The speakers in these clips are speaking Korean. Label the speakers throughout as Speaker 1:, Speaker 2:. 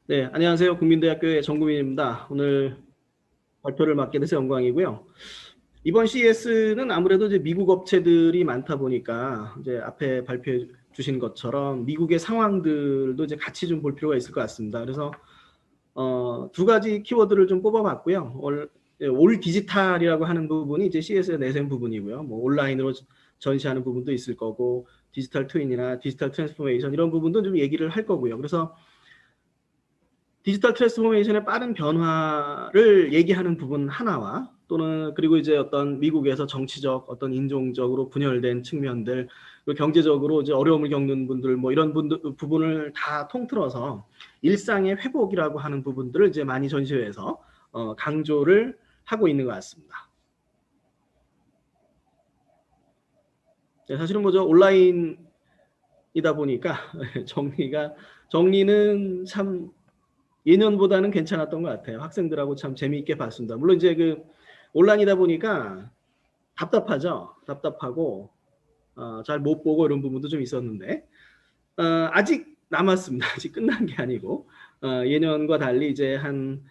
Speaker 1: 네, 안녕하세요. 국민대학교의 정구민입니다. 오늘 발표를 맡게 돼서 영광이고요. 이번 CES는 아무래도 이제 미국 업체들이 많다 보니까 이제 앞에 발표해 주신 것처럼 미국의 상황들도 이제 같이 좀 볼 필요가 있을 것 같습니다. 그래서 두 가지 키워드를 좀 뽑아봤고요. 올 디지털이라고 하는 부분이 이제 CES의 내생 부분이고요. 뭐 온라인으로 전시하는 부분도 있을 거고, 디지털 트윈이나 디지털 트랜스포메이션 이런 부분도 좀 얘기를 할 거고요. 그래서 디지털 트랜스포메이션의 빠른 변화를 얘기하는 부분 하나와 또는 그리고 이제 어떤 미국에서 정치적 어떤 인종적으로 분열된 측면들 그리고 경제적으로 이제 어려움을 겪는 분들 뭐 이런 부분을 다 통틀어서 일상의 회복이라고 하는 부분들을 이제 많이 전시회에서 강조를 하고 있는 것 같습니다. 사실은 뭐죠 온라인이다 보니까 정리는 참 예년보다는 괜찮았던 것 같아요. 학생들하고 참 재미있게 봤습니다. 물론 이제 그 온라인이다 보니까 답답하죠. 답답하고 잘 못 보고 이런 부분도 좀 있었는데 아직 남았습니다. 아직 끝난 게 아니고 예년과 달리 이제 한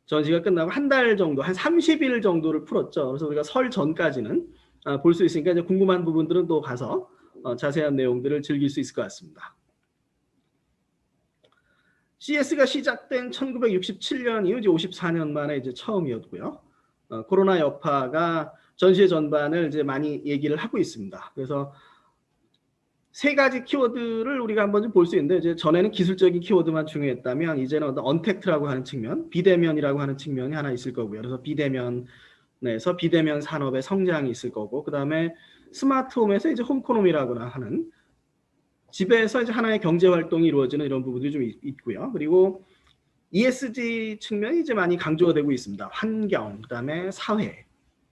Speaker 1: 전시가 끝나고 한 달 정도, 한 30일 정도를 풀었죠. 그래서 우리가 설 전까지는 볼 수 있으니까 이제 궁금한 부분들은 또 가서 자세한 내용들을 즐길 수 있을 것 같습니다. CS가 시작된 1967년 이후 이제 54년 만에 이제 처음이었고요. 코로나 여파가 전시회 전반을 이제 많이 얘기를 하고 있습니다. 그래서 세 가지 키워드를 우리가 한번 좀 볼 수 있는데 이제 전에는 기술적인 키워드만 중요했다면 이제는 어떤 언택트라고 하는 측면, 비대면이라고 하는 측면이 하나 있을 거고요. 그래서 비대면에서 비대면 산업의 성장이 있을 거고 그 다음에 스마트홈에서 이제 홈코노미라고나 하는 집에서 이제 하나의 경제 활동이 이루어지는 이런 부분들이 좀 있고요. 그리고 ESG 측면이 이제 많이 강조가 되고 있습니다. 환경, 그다음에 사회,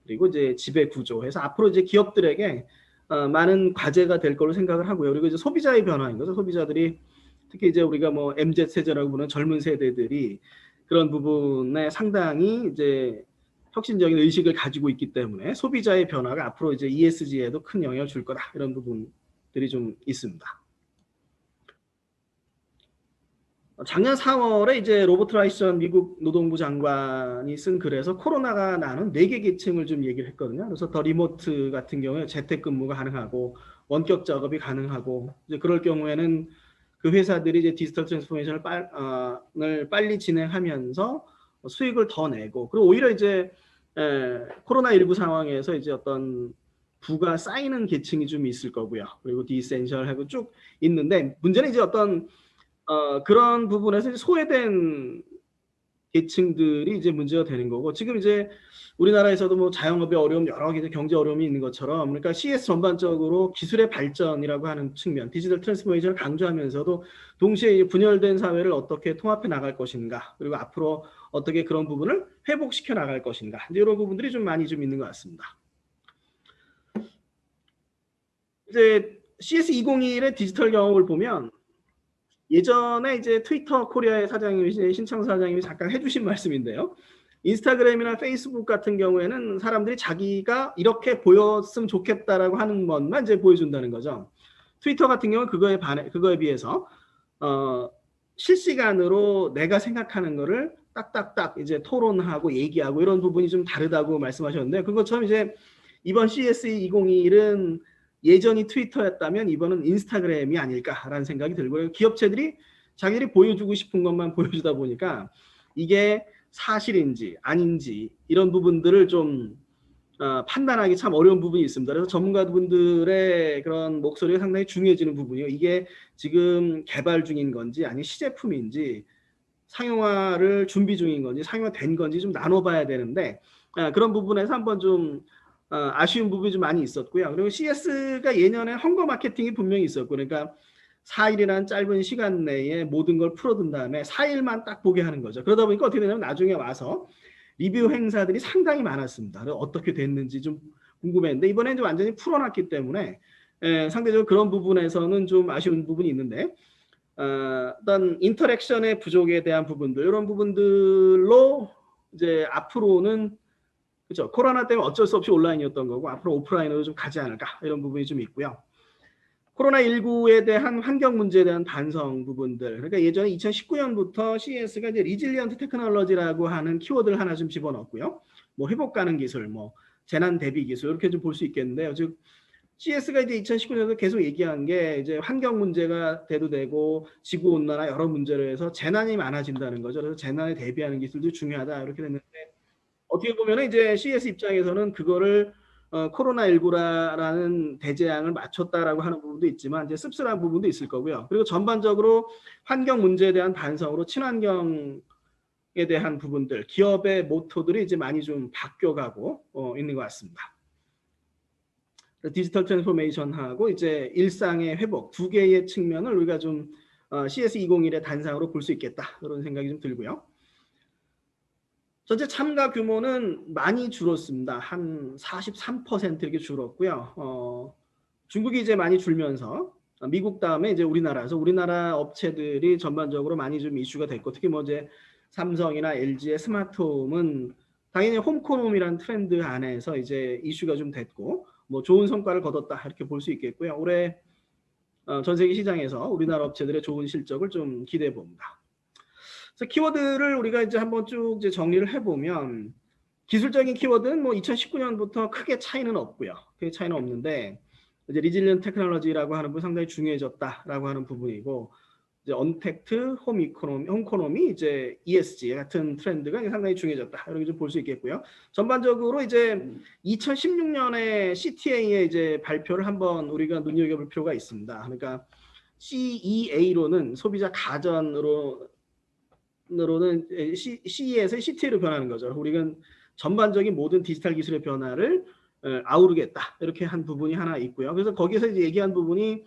Speaker 1: 그리고 이제 지배 구조 해서 앞으로 이제 기업들에게 많은 과제가 될 걸로 생각을 하고요. 그리고 이제 소비자의 변화인 거죠. 소비자들이 특히 이제 우리가 뭐 MZ 세대라고 부르는 젊은 세대들이 그런 부분에 상당히 이제 혁신적인 의식을 가지고 있기 때문에 소비자의 변화가 앞으로 이제 ESG에도 큰 영향을 줄 거다 이런 부분들이 좀 있습니다. 작년 4월에 이제 로버트 라이션 미국 노동부 장관이 쓴 글에서 코로나가 나눈 4개 계층을 좀 얘기를 했거든요. 그래서 더 리모트 같은 경우에 재택근무가 가능하고 원격 작업이 가능하고 이제 그럴 경우에는 그 회사들이 이제 디지털 트랜스포메이션을 빨리 진행하면서 수익을 더 내고 그리고 오히려 이제 코로나19 상황에서 이제 어떤 부가 쌓이는 계층이 좀 있을 거고요. 그리고 디센셜하고 쭉 있는데 문제는 이제 어떤 그런 부분에서 소외된 계층들이 이제 문제가 되는 거고 지금 이제 우리나라에서도 뭐 자영업의 어려움 여러 개 경제 어려움이 있는 것처럼 그러니까 CS 전반적으로 기술의 발전이라고 하는 측면 디지털 트랜스포메이션을 강조하면서도 동시에 분열된 사회를 어떻게 통합해 나갈 것인가 그리고 앞으로 어떻게 그런 부분을 회복시켜 나갈 것인가 이런 부분들이 좀 많이 좀 있는 것 같습니다. 이제 CS2021의 디지털 경험을 보면 예전에 이제 트위터 코리아의 사장님이신 신창 사장님이 잠깐 해주신 말씀인데요. 인스타그램이나 페이스북 같은 경우에는 사람들이 자기가 이렇게 보였으면 좋겠다라고 하는 것만 이제 보여준다는 거죠. 트위터 같은 경우는 그거에 비해서 실시간으로 내가 생각하는 거를 딱딱딱 이제 토론하고 얘기하고 이런 부분이 좀 다르다고 말씀하셨는데 그것처럼 이제 이번 CS2021은 예전이 트위터였다면 이번은 인스타그램이 아닐까라는 생각이 들고요. 기업체들이 자기들이 보여주고 싶은 것만 보여주다 보니까 이게 사실인지 아닌지 이런 부분들을 좀 판단하기 참 어려운 부분이 있습니다. 그래서 전문가분들의 그런 목소리가 상당히 중요해지는 부분이요. 이게 지금 개발 중인 건지 아니 시제품인지 상용화를 준비 중인 건지 상용화된 건지 좀 나눠봐야 되는데 그런 부분에서 한번 좀 아쉬운 부분이 좀 많이 있었고요. 그리고 CS가 예년에 헝거 마케팅이 분명히 있었고 그러니까 4일이라는 짧은 시간 내에 모든 걸 풀어둔 다음에 4일만 딱 보게 하는 거죠. 그러다 보니까 어떻게 되냐면 나중에 와서 리뷰 행사들이 상당히 많았습니다. 어떻게 됐는지 좀 궁금했는데 이번에는 좀 완전히 풀어놨기 때문에 상대적으로 그런 부분에서는 좀 아쉬운 부분이 있는데 어떤 인터랙션의 부족에 대한 부분들 이런 부분들로 이제 앞으로는 그렇죠. 코로나 때문에 어쩔 수 없이 온라인이었던 거고 앞으로 오프라인으로 좀 가지 않을까 이런 부분이 좀 있고요. 코로나19에 대한 환경 문제에 대한 반성 부분들. 그러니까 예전에 2019년부터 CES가 이제 리질리언트 테크놀로지라고 하는 키워드를 하나 좀 집어넣었고요. 뭐 회복 가능 기술, 뭐 재난 대비 기술 이렇게 좀 볼 수 있겠는데요. 즉 CES가 이제 2019년도 계속 얘기한 게 이제 환경 문제가 대두되고 지구 온난화 여러 문제로 해서 재난이 많아진다는 거죠. 그래서 재난에 대비하는 기술도 중요하다 이렇게 됐는데 어떻게 보면 이제 CS 입장에서는 그거를 코로나19라는 대재앙을 맞췄다라고 하는 부분도 있지만 이제 씁쓸한 부분도 있을 거고요. 그리고 전반적으로 환경 문제에 대한 반성으로 친환경에 대한 부분들, 기업의 모토들이 이제 많이 좀 바뀌어가고 있는 것 같습니다. 디지털 트랜스포메이션하고 이제 일상의 회복 두 개의 측면을 우리가 좀 CS2021의 단상으로 볼 수 있겠다 그런 생각이 좀 들고요. 전체 참가 규모는 많이 줄었습니다. 한 43% 이렇게 줄었고요. 중국이 이제 많이 줄면서 미국 다음에 이제 우리나라에서 우리나라 업체들이 전반적으로 많이 좀 이슈가 됐고 특히 뭐 이제 삼성이나 LG의 스마트홈은 당연히 홈코노미라는 트렌드 안에서 이제 이슈가 좀 됐고 뭐 좋은 성과를 거뒀다 이렇게 볼 수 있겠고요. 올해 전 세계 시장에서 우리나라 업체들의 좋은 실적을 좀 기대해 봅니다. 그래서 키워드를 우리가 이제 한번 쭉 이제 정리를 해보면 기술적인 키워드는 뭐 2019년부터 크게 차이는 없고요. 크게 차이는 없는데 이제 리질리언트 테크놀로지라고 하는 부분 상당히 중요해졌다라고 하는 부분이고 이제 언택트, 홈코노미, 이제 ESG 같은 트렌드가 상당히 중요해졌다. 이렇게 좀 볼 수 있겠고요. 전반적으로 이제 2016년에 CTA의 이제 발표를 한번 우리가 눈여겨볼 필요가 있습니다. 그러니까 CEA로는 소비자 가전으로는 CE에서 CTA로 변하는 거죠. 우리가 전반적인 모든 디지털 기술의 변화를 아우르겠다 이렇게 한 부분이 하나 있고요. 그래서 거기서 이제 얘기한 부분이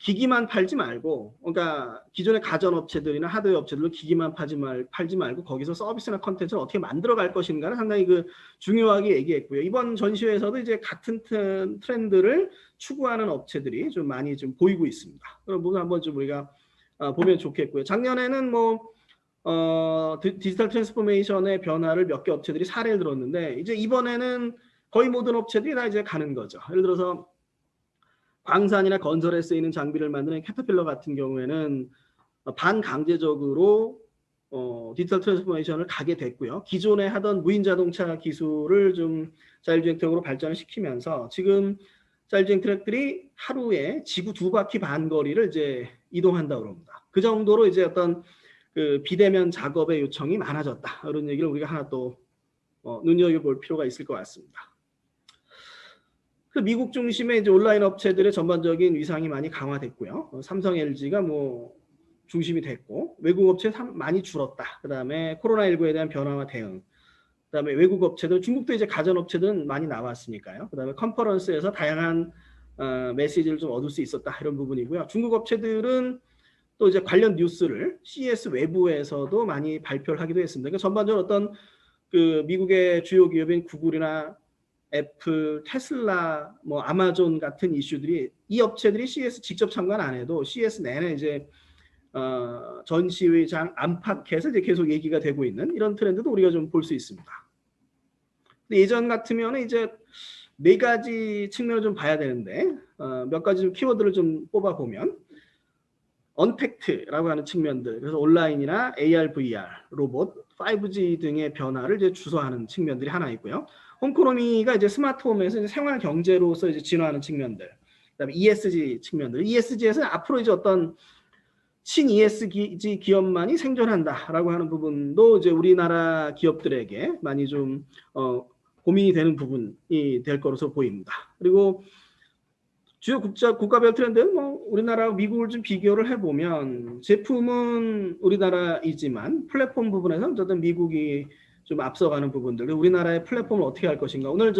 Speaker 1: 기기만 팔지 말고, 그러니까 기존의 가전 업체들이나 하드웨어 업체들로 기기만 팔지 말고 거기서 서비스나 컨텐츠를 어떻게 만들어 갈 것인가를 상당히 중요하게 얘기했고요. 이번 전시회에서도 이제 같은 트렌드를 추구하는 업체들이 좀 많이 좀 보이고 있습니다. 그런 부분 한번 좀 우리가 보면 좋겠고요. 작년에는 디지털 트랜스포메이션의 변화를 몇 개 업체들이 사례를 들었는데 이제 이번에는 거의 모든 업체들이 다 이제 가는 거죠. 예를 들어서 광산이나 건설에 쓰이는 장비를 만드는 캐터필러 같은 경우에는 반강제적으로 디지털 트랜스포메이션을 가게 됐고요. 기존에 하던 무인 자동차 기술을 좀 자율주행 트럭으로 발전을 시키면서 지금 자율주행 트럭들이 하루에 지구 2바퀴 반 거리를 이제 이동한다고 합니다. 그 정도로 이제 어떤 비대면 작업의 요청이 많아졌다. 이런 얘기를 우리가 하나 또 눈여겨볼 필요가 있을 것 같습니다. 미국 중심의 이제 온라인 업체들의 전반적인 위상이 많이 강화됐고요. 삼성, LG가 뭐 중심이 됐고 외국 업체 많이 줄었다. 그다음에 코로나19에 대한 변화와 대응. 그다음에 외국 업체들, 중국도 이제 가전 업체들은 많이 나왔으니까요. 그다음에 컨퍼런스에서 다양한 메시지를 좀 얻을 수 있었다 이런 부분이고요. 중국 업체들은 또 이제 관련 뉴스를 CES 외부에서도 많이 발표를 하기도 했습니다. 그러니까 전반적으로 어떤 미국의 주요 기업인 구글이나 애플, 테슬라, 뭐 아마존 같은 이슈들이 이 업체들이 CES 직접 참관 안 해도 CES 내내 이제 전시회장 안팎에서 이제 계속 얘기가 되고 있는 이런 트렌드도 우리가 좀 볼 수 있습니다. 근데 예전 같으면 이제 4가지 측면을 좀 봐야 되는데 몇 가지 좀 키워드를 좀 뽑아 보면 언택트라고 하는 측면들, 그래서 온라인이나 AR, VR, 로봇, 5G 등의 변화를 이제 주소하는 측면들이 하나 있고요. 홈코노미가 이제 스마트홈에서 이제 생활 경제로서 이제 진화하는 측면들, 그다음에 ESG 측면들. ESG에서 앞으로 이제 어떤 신 ESG 기업만이 생존한다라고 하는 부분도 이제 우리나라 기업들에게 많이 좀 고민이 되는 부분이 될 것으로 보입니다. 그리고 주요 국가별 트렌드, 뭐 우리나라와 미국을 좀 비교를 해보면 제품은 우리나라이지만 플랫폼 부분에서 어쨌든 미국이 좀 앞서가는 부분들, 우리나라의 플랫폼을 어떻게 할 것인가. 오늘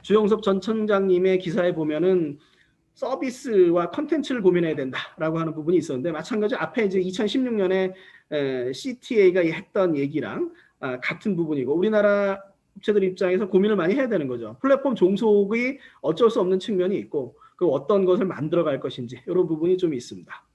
Speaker 1: 주영섭 전 청장님의 기사에 보면은 서비스와 컨텐츠를 고민해야 된다라고 하는 부분이 있었는데 마찬가지로 앞에 이제 2016년에 CTA가 했던 얘기랑 같은 부분이고 우리나라 업체들 입장에서 고민을 많이 해야 되는 거죠. 플랫폼 종속이 어쩔 수 없는 측면이 있고 그 어떤 것을 만들어 갈 것인지 이런 부분이 좀 있습니다.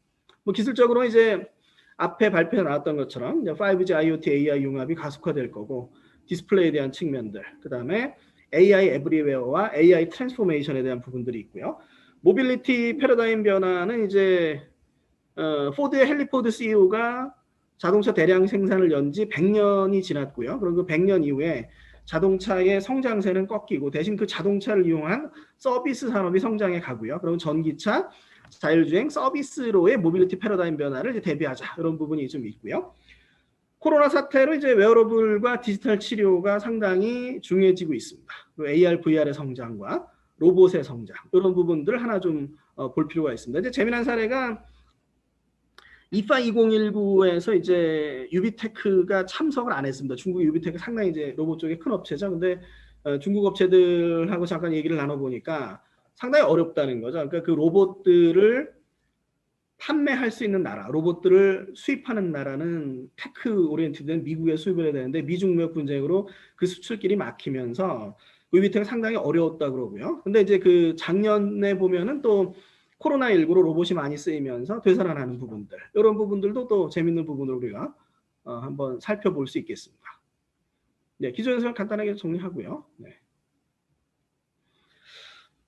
Speaker 1: 뭐 기술적으로 이제 앞에 발표에 나왔던 것처럼 5G, IoT, AI 융합이 가속화될 거고 디스플레이에 대한 측면들, 그 다음에 AI 에브리웨어와 AI 트랜스포메이션에 대한 부분들이 있고요. 모빌리티 패러다임 변화는 이제 포드의 헨리 포드 CEO가 자동차 대량 생산을 연 지 100년이 지났고요. 그리고 그 100년 이후에 자동차의 성장세는 꺾이고 대신 그 자동차를 이용한 서비스 산업이 성장해 가고요. 그리고 전기차, 자율주행, 서비스로의 모빌리티 패러다임 변화를 이제 대비하자 이런 부분이 좀 있고요. 코로나 사태로 이제 웨어러블과 디지털 치료가 상당히 중요해지고 있습니다. AR, VR의 성장과 로봇의 성장 이런 부분들 하나 좀 볼 필요가 있습니다. 이제 재미난 사례가 이파 2019에서 이제 유비테크가 참석을 안 했습니다. 중국 유비테크 상당히 이제 로봇 쪽에 큰 업체죠. 근데 중국 업체들하고 잠깐 얘기를 나눠보니까 상당히 어렵다는 거죠. 그러니까 그 로봇들을 판매할 수 있는 나라, 로봇들을 수입하는 나라는 테크 오리엔티드는 미국에 수입을 해야 되는데 미중 무역 분쟁으로 그 수출길이 막히면서 유비테크가 상당히 어려웠다 그러고요. 근데 이제 그 작년에 보면은 또 코로나19로 로봇이 많이 쓰이면서 되살아나는 부분들, 이런 부분들도 또 재밌는 부분으로 우리가 한번 살펴볼 수 있겠습니다. 네, 기존 설명 간단하게 정리하고요. 네.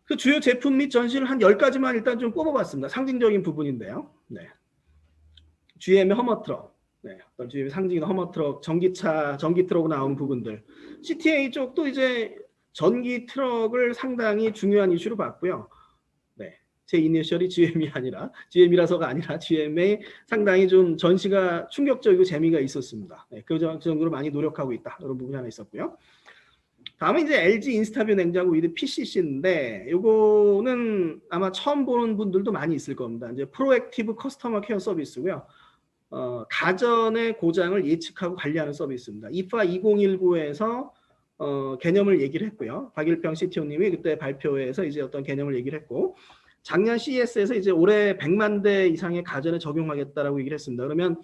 Speaker 1: 그 주요 제품 및 전시를 한 10가지만 일단 좀 뽑아봤습니다. 상징적인 부분인데요. 네. GM의 허머트럭, 네, 어떤 GM의 상징인 허머트럭, 전기차, 전기트럭으로 나온 부분들. CTA 쪽도 이제 전기 트럭을 상당히 중요한 이슈로 봤고요. 네, 제 이니셜이 GM이 아니라 GM이라서가 아니라 GM의 상당히 좀 전시가 충격적이고 재미가 있었습니다. 네, 그 정도로 많이 노력하고 있다. 이런 부분이 하나 있었고요. 다음은 이제 LG 인스타뷰 냉장고 위드 PCC인데 요거는 아마 처음 보는 분들도 많이 있을 겁니다. 이제 프로액티브 커스터머 케어 서비스고요. 가전의 고장을 예측하고 관리하는 서비스입니다. 이파 2019에서 개념을 얘기를 했고요. 박일평 CTO님이 그때 발표회에서 이제 어떤 개념을 얘기를 했고, 작년 CES에서 이제 올해 100만 대 이상의 가전에 적용하겠다라고 얘기를 했습니다. 그러면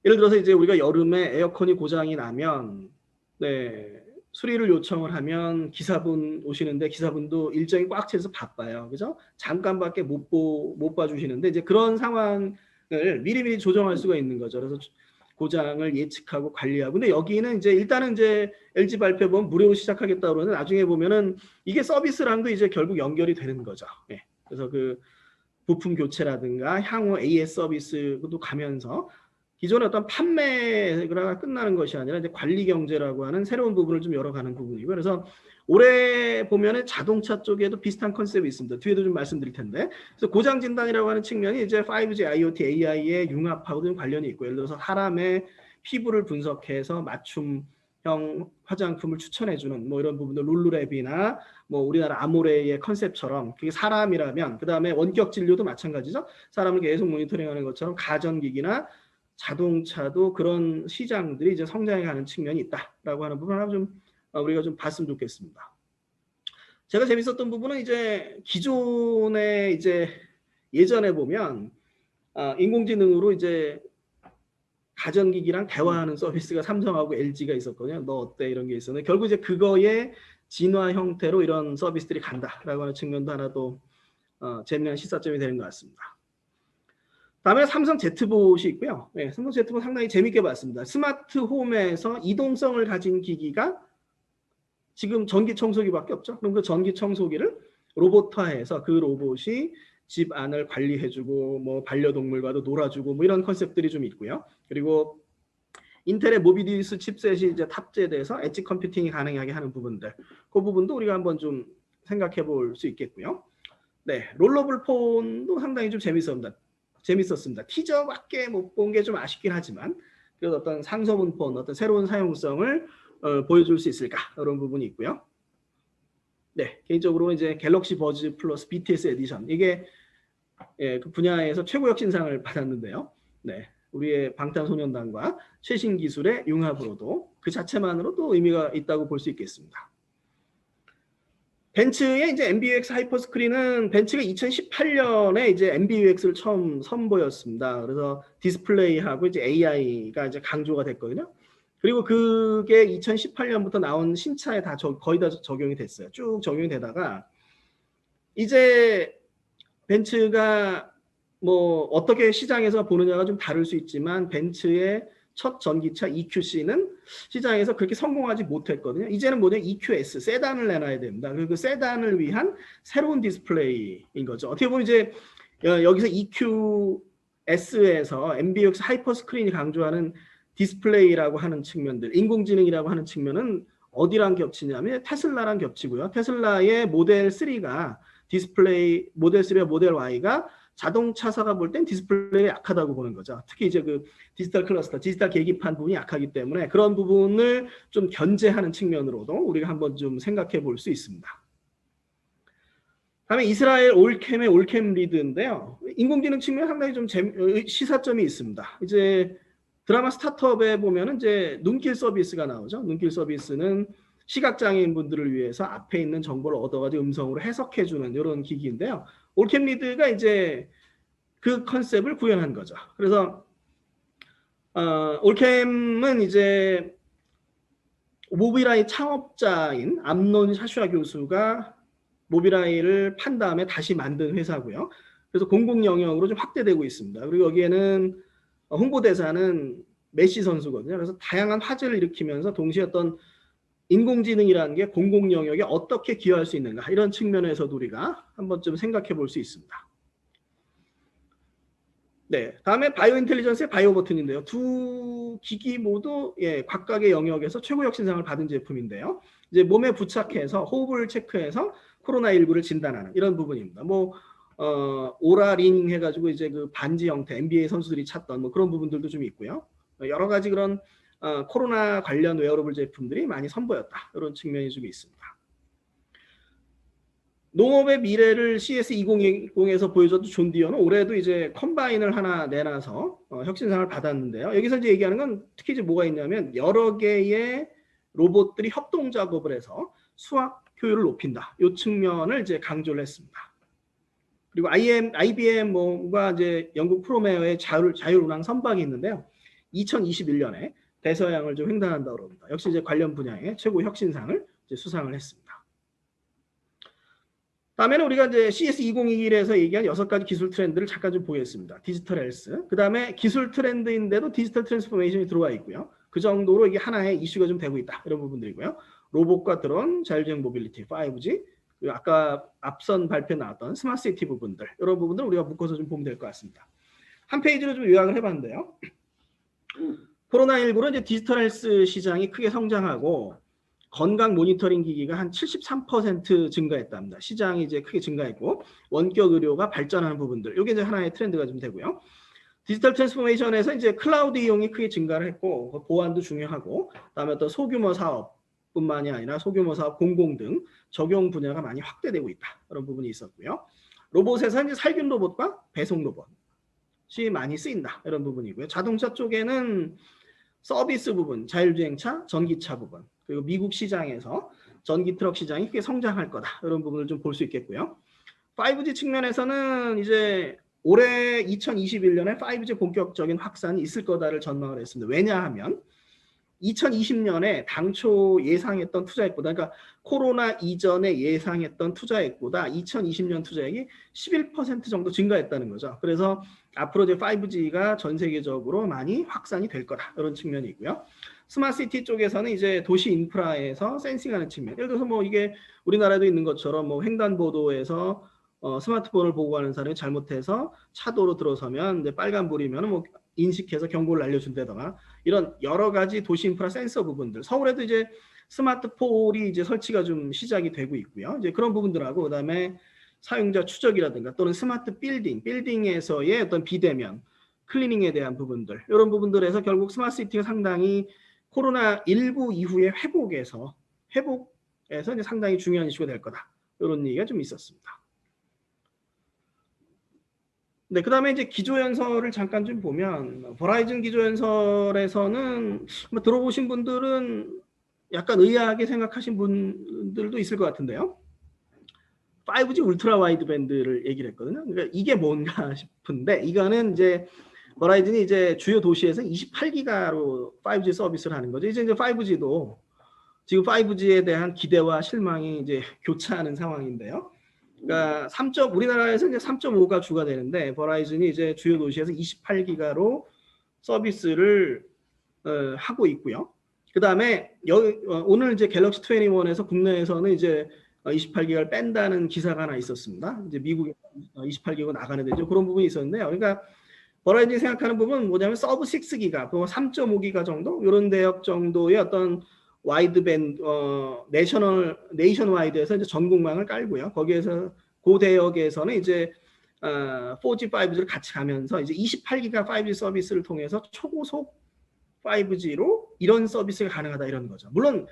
Speaker 1: 예를 들어서 이제 우리가 여름에 에어컨이 고장이 나면, 네, 수리를 요청을 하면 기사분 오시는데 기사분도 일정이 꽉 차서 바빠요. 그죠? 잠깐밖에 못 봐주시는데 이제 그런 상황을 미리미리 조정할 수가 있는 거죠. 그래서 고장을 예측하고 관리하고. 근데 여기는 이제 일단은 이제 LG 발표 보면 무료로 시작하겠다 그러는데 나중에 보면은 이게 서비스랑도 이제 결국 연결이 되는 거죠. 네. 그래서 그 부품 교체라든가 향후 AS 서비스도 가면서 기존의 어떤 판매가 끝나는 것이 아니라 이제 관리 경제라고 하는 새로운 부분을 좀 열어가는 부분이고, 그래서 올해 보면은 자동차 쪽에도 비슷한 컨셉이 있습니다. 뒤에도 좀 말씀드릴 텐데, 그래서 고장 진단이라고 하는 측면이 이제 5G, IoT, AI의 융합하고 좀 관련이 있고, 예를 들어서 사람의 피부를 분석해서 맞춤형 화장품을 추천해주는 뭐 이런 부분들, 룰루랩이나 뭐 우리나라 아모레의 컨셉처럼 그게 사람이라면, 그 다음에 원격 진료도 마찬가지죠. 사람을 계속 모니터링하는 것처럼 가전기기나 자동차도 그런 시장들이 이제 성장해가는 측면이 있다라고 하는 부분 하나 좀 우리가 좀 봤으면 좋겠습니다. 제가 재밌었던 부분은 이제 기존에 이제 예전에 보면 인공지능으로 이제 가전기기랑 대화하는 서비스가 삼성하고 LG가 있었거든요. 너 어때? 이런 게 있었는데 결국 이제 그거의 진화 형태로 이런 서비스들이 간다라고 하는 측면도 하나 또 재미난 시사점이 되는 것 같습니다. 다음에 삼성 Z봇이 있고요. 네, 삼성 Z봇 상당히 재밌게 봤습니다. 스마트 홈에서 이동성을 가진 기기가 지금 전기 청소기밖에 없죠. 그럼 그 전기 청소기를 로봇화해서 그 로봇이 집 안을 관리해주고 뭐 반려동물과도 놀아주고 뭐 이런 컨셉들이 좀 있고요. 그리고 인텔의 모비디우스 칩셋이 이제 탑재돼서 엣지 컴퓨팅이 가능하게 하는 부분들, 그 부분도 우리가 한번 좀 생각해 볼 수 있겠고요. 네, 롤러블 폰도 상당히 좀 재밌었습니다. 티저밖에 못 본 게 좀 아쉽긴 하지만 그래도 어떤 상소문 폰, 어떤 새로운 사용성을 보여줄 수 있을까 이런 부분이 있고요. 네, 개인적으로 이제 갤럭시 버즈 플러스 BTS 에디션 이게 그 분야에서 최고의 신상을 받았는데요. 네, 우리의 방탄소년단과 최신 기술의 융합으로도 그 자체만으로도 의미가 있다고 볼 수 있겠습니다. 벤츠의 이제 MBUX 하이퍼스크린은 벤츠가 2018년에 이제 MBUX를 처음 선보였습니다. 그래서 디스플레이하고 이제 AI가 이제 강조가 됐거든요. 그리고 그게 2018년부터 나온 신차에 다 거의 다 적용이 됐어요. 쭉 적용이 되다가 이제 벤츠가 뭐 어떻게 시장에서 보느냐가 좀 다를 수 있지만 벤츠의 첫 전기차 EQC는 시장에서 그렇게 성공하지 못했거든요. 이제는 뭐냐, EQS 세단을 내놔야 됩니다. 그 세단을 위한 새로운 디스플레이인 거죠. 어떻게 보면 이제 여기서 EQS에서 MBUX 하이퍼 스크린이 강조하는 디스플레이라고 하는 측면들, 인공지능이라고 하는 측면은 어디랑 겹치냐면 테슬라랑 겹치고요. 테슬라의 모델 3가 디스플레이, 모델 3와 모델 Y가 자동차사가 볼 땐 디스플레이가 약하다고 보는 거죠. 특히 이제 그 디지털 클러스터, 디지털 계기판 부분이 약하기 때문에 그런 부분을 좀 견제하는 측면으로도 우리가 한번 좀 생각해 볼 수 있습니다. 다음에 이스라엘 올캠의 올캠 리드인데요. 인공지능 측면 상당히 좀 시사점이 있습니다. 이제 드라마 스타트업에 보면은 이제 눈길 서비스가 나오죠. 눈길 서비스는 시각장애인 분들을 위해서 앞에 있는 정보를 얻어가지고 음성으로 해석해주는 이런 기기인데요. 올캠 리드가 이제 그 컨셉을 구현한 거죠. 그래서 올캠은 이제 모빌아이 창업자인 암논 샤슈아 교수가 모빌아이를 판 다음에 다시 만든 회사고요. 그래서 공공 영역으로 좀 확대되고 있습니다. 그리고 여기에는 홍보대사는 메시 선수거든요. 그래서 다양한 화제를 일으키면서 동시에 어떤 인공지능이라는 게 공공 영역에 어떻게 기여할 수 있는가, 이런 측면에서도 우리가 한번 좀 생각해 볼 수 있습니다. 네, 다음에 바이오 인텔리전스의 바이오 버튼인데요. 두 기기 모두 각각의 영역에서 최고 혁신상을 받은 제품인데요. 이제 몸에 부착해서 호흡을 체크해서 코로나19를 진단하는 이런 부분입니다. 오라링 해가지고 이제 그 반지 형태 NBA 선수들이 찾던 뭐 그런 부분들도 좀 있고요. 여러 가지 그런 코로나 관련 웨어러블 제품들이 많이 선보였다, 이런 측면이 좀 있습니다. 농업의 미래를 CS2020에서 보여줬던 존 디어는 올해도 이제 컴바인을 하나 내놔서 혁신상을 받았는데요. 여기서 이제 얘기하는 건 특히 이제 뭐가 있냐면 여러 개의 로봇들이 협동 작업을 해서 수확 효율을 높인다, 이 측면을 이제 강조를 했습니다. 그리고 IBM과 이제 영국 프로메어의 자율운항 선박이 있는데요. 2021년에 대서양을 좀 횡단한다고 합니다. 역시 이제 관련 분야의 최고 혁신상을 이제 수상을 했습니다. 다음에는 우리가 이제 CS2021에서 얘기한 6가지 기술 트렌드를 잠깐 좀 보겠습니다. 디지털 헬스, 그 다음에 기술 트렌드인데도 디지털 트랜스포메이션이 들어와 있고요. 그 정도로 이게 하나의 이슈가 좀 되고 있다, 이런 부분들이고요. 로봇과 드론, 자율주행 모빌리티, 5G, 그리고 아까 앞선 발표 나왔던 스마트시티 부분들, 이런 부분들 우리가 묶어서 좀 보면 될 것 같습니다. 한 페이지로 좀 요약을 해봤는데요. 코로나19로 이제 디지털 헬스 시장이 크게 성장하고 건강 모니터링 기기가 한 73% 증가했답니다. 시장이 이제 크게 증가했고 원격 의료가 발전하는 부분들, 이게 이제 하나의 트렌드가 좀 되고요. 디지털 트랜스포메이션에서 이제 클라우드 이용이 크게 증가를 했고 보안도 중요하고, 그다음에 또 소규모 사업뿐만이 아니라 소규모 사업, 공공 등 적용 분야가 많이 확대되고 있다, 그런 부분이 있었고요. 로봇에서 이제 살균 로봇과 배송 로봇이 많이 쓰인다, 이런 부분이고요. 자동차 쪽에는 서비스 부분, 자율주행차, 전기차 부분, 그리고 미국 시장에서 전기 트럭 시장이 크게 성장할 거다, 이런 부분을 좀 볼 수 있겠고요. 5G 측면에서는 이제 올해 2021년에 5G 본격적인 확산이 있을 거다를 전망을 했습니다. 왜냐하면 2020년에 당초 예상했던 투자액보다, 그러니까 코로나 이전에 예상했던 투자액보다 2020년 투자액이 11% 정도 증가했다는 거죠. 그래서 앞으로 이제 5G가 전 세계적으로 많이 확산이 될 거다, 이런 측면이 있고요. 스마트시티 쪽에서는 이제 도시 인프라에서 센싱하는 측면, 예를 들어서 뭐 이게 우리나라에도 있는 것처럼 뭐 횡단보도에서 스마트폰을 보고 가는 사람이 잘못해서 차도로 들어서면 이제 빨간불이면 뭐 인식해서 경고를 알려준다거나, 이런 여러 가지 도시 인프라 센서 부분들, 서울에도 이제 스마트폴이 이제 설치가 좀 시작이 되고 있고요. 이제 그런 부분들하고, 그다음에 사용자 추적이라든가 또는 스마트 빌딩에서의 어떤 비대면 클리닝에 대한 부분들, 이런 부분들에서 결국 스마트시티가 상당히 코로나19 이후의 회복에서 이제 상당히 중요한 이슈가 될 거다, 이런 얘기가 좀 있었습니다. 네, 그 다음에 이제 기조연설을 잠깐 좀 보면, 버라이즌 기조연설에서는 들어보신 분들은 약간 의아하게 생각하신 분들도 있을 것 같은데요. 5G 울트라 와이드 밴드를 얘기를 했거든요. 그러니까 이게 뭔가 싶은데, 이거는 이제 버라이즌이 이제 주요 도시에서 28기가로 5G 서비스를 하는 거죠. 이제 5G도 지금 5G에 대한 기대와 실망이 이제 교차하는 상황인데요. 그러니까 우리나라에서 이제 3.5가 주가 되는데, 버라이즌이 이제 주요 도시에서 28기가로 서비스를 하고 있고요. 그 다음에 오늘 이제 갤럭시 21에서 국내에서는 이제 28기가를 뺀다는 기사가 하나 있었습니다. 이제 미국에 28기가 나가는 데죠. 그런 부분이 있었는데요. 그러니까 버라이즌이 생각하는 부분은 뭐냐면 서브 6기가, 3.5기가 정도 이런 대역 정도의 어떤 와이드밴드 네이션와이드에서 이제 전국망을 깔고요. 거기에서 그 대역에서는 이제 4G, 5G를 같이 가면서 이제 28기가 5G 서비스를 통해서 초고속 5G로 이런 서비스가 가능하다 이런 거죠. 물론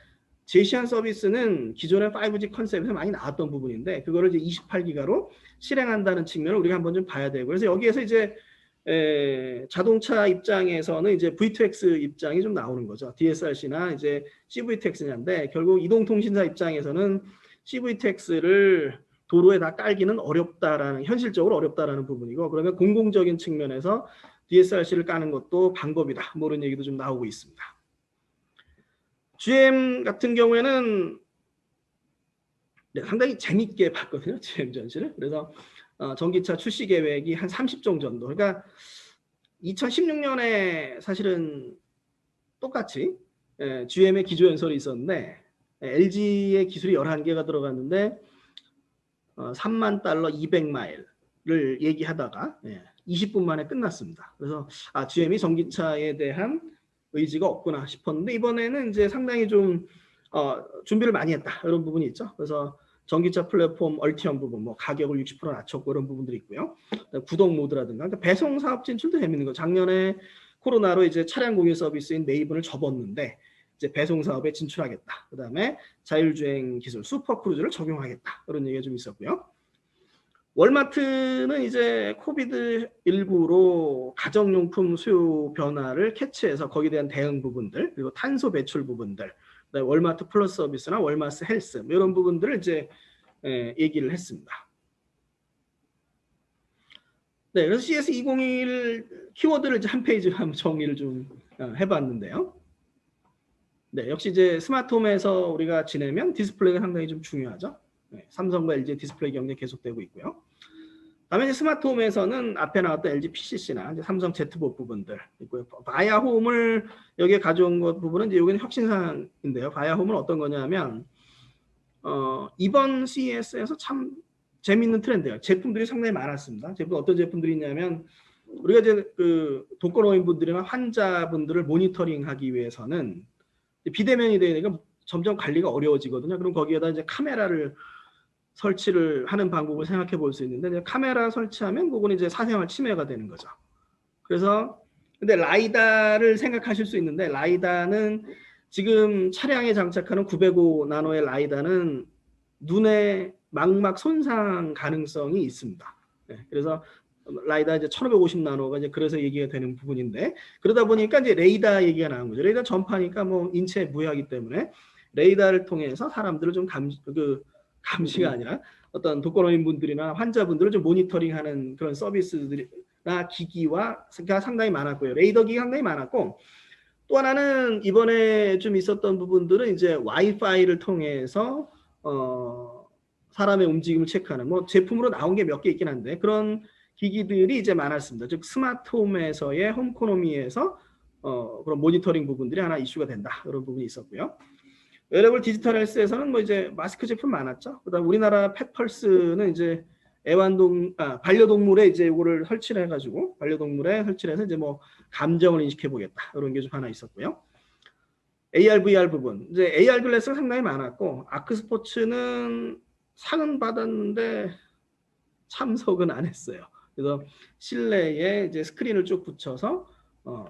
Speaker 1: 제시한 서비스는 기존의 5G 컨셉에서 많이 나왔던 부분인데 그거를 이제 28기가로 실행한다는 측면을 우리가 한번 좀 봐야 되고 그래서 여기에서 이제 자동차 입장에서는 이제 V2X 입장이 좀 나오는 거죠. DSRC나 이제 CVTX냐인데 결국 이동통신사 입장에서는 CVTX를 도로에 다 깔기는 어렵다라는 현실적으로 어렵다라는 부분이고 그러면 공공적인 측면에서 DSRC를 까는 것도 방법이다. 뭐 이런 얘기도 좀 나오고 있습니다. GM 같은 경우에는 상당히 재밌게 봤거든요. GM 전시를. 그래서 전기차 출시 계획이 한 30종 정도. 그러니까 2016년에 사실은 똑같이 GM의 기조연설이 있었는데 LG의 기술이 11개가 들어갔는데 3만 달러 200마일을 얘기하다가 20분 만에 끝났습니다. 그래서 GM이 전기차에 대한 의지가 없구나 싶었는데 이번에는 이제 상당히 좀 준비를 많이 했다 이런 부분이 있죠. 그래서 전기차 플랫폼 얼티엄 부분, 뭐 가격을 60% 낮췄고 이런 부분들이 있고요. 구독 모드라든가 그러니까 배송 사업 진출도 재밌는 거. 작년에 코로나로 이제 차량 공유 서비스인 네이버를 접었는데 이제 배송 사업에 진출하겠다. 그다음에 자율주행 기술 슈퍼크루즈를 적용하겠다. 그런 얘기가 좀 있었고요. 월마트는 이제 코비드 19로 가정용품 수요 변화를 캐치해서 거기에 대한 대응 부분들 그리고 탄소 배출 부분들 월마트 플러스 서비스나 월마트 헬스 이런 부분들을 이제 얘기를 했습니다. 네, 그래서 CS2021 키워드를 이제 한 페이지 한번 정리를 좀 해봤는데요. 네, 역시 이제 스마트홈에서 우리가 지내면 디스플레이가 상당히 좀 중요하죠. 네, 삼성과 LG 디스플레이 경쟁 계속되고 있고요. 다음에 이제 스마트홈에서는 앞에 나왔던 LG PCC나 이제 삼성 Z봇 부분들 있고요. 바야홈을 여기에 가져온 것 부분은 이제 여기는 혁신사항인데요. 바야홈은 어떤 거냐면 이번 CES에서 참 재미있는 트렌드예요. 제품들이 상당히 많았습니다. 제품 어떤 제품들이 있냐면 우리가 이제 그 독거노인분들이나 환자분들을 모니터링하기 위해서는 비대면이 되니까 점점 관리가 어려워지거든요. 그럼 거기에다 이제 카메라를 설치를 하는 방법을 생각해 볼 수 있는데 카메라 설치하면 그거는 이제 사생활 침해가 되는 거죠. 그래서 근데 라이다를 생각하실 수 있는데 라이다는 지금 차량에 장착하는 905 나노의 라이다는 눈에 망막 손상 가능성이 있습니다. 네, 그래서 라이다 이제 1550 나노가 이제 그래서 얘기가 되는 부분인데 그러다 보니까 이제 레이더 얘기가 나온 거죠. 레이더 전파니까 뭐 인체에 무해하기 때문에 레이더를 통해서 사람들을 좀 감시가 아니라 어떤 독거노인 분들이나 환자분들을 좀 모니터링하는 그런 서비스들이나 기기가 상당히 많았고요. 레이더 기기가 상당히 많았고 또 하나는 이번에 좀 있었던 부분들은 이제 와이파이를 통해서 사람의 움직임을 체크하는 뭐 제품으로 나온 게 몇 개 있긴 한데 그런 기기들이 이제 많았습니다. 즉 스마트홈에서의 홈코노미에서 그런 모니터링 부분들이 하나 이슈가 된다. 이런 부분이 있었고요. 웨어러블 디지털 헬스에서는 뭐 이제 마스크 제품 많았죠. 그다음 우리나라 펫펄스는 이제 반려동물에 이제 이거를 설치를 해가지고 반려동물에 설치를 해서 이제 뭐 감정을 인식해 보겠다 이런 게 좀 하나 있었고요. AR, VR 부분 이제 AR 글래스가 상당히 많았고 아크 스포츠는 상은 받았는데 참석은 안 했어요. 그래서 실내에 이제 스크린을 쭉 붙여서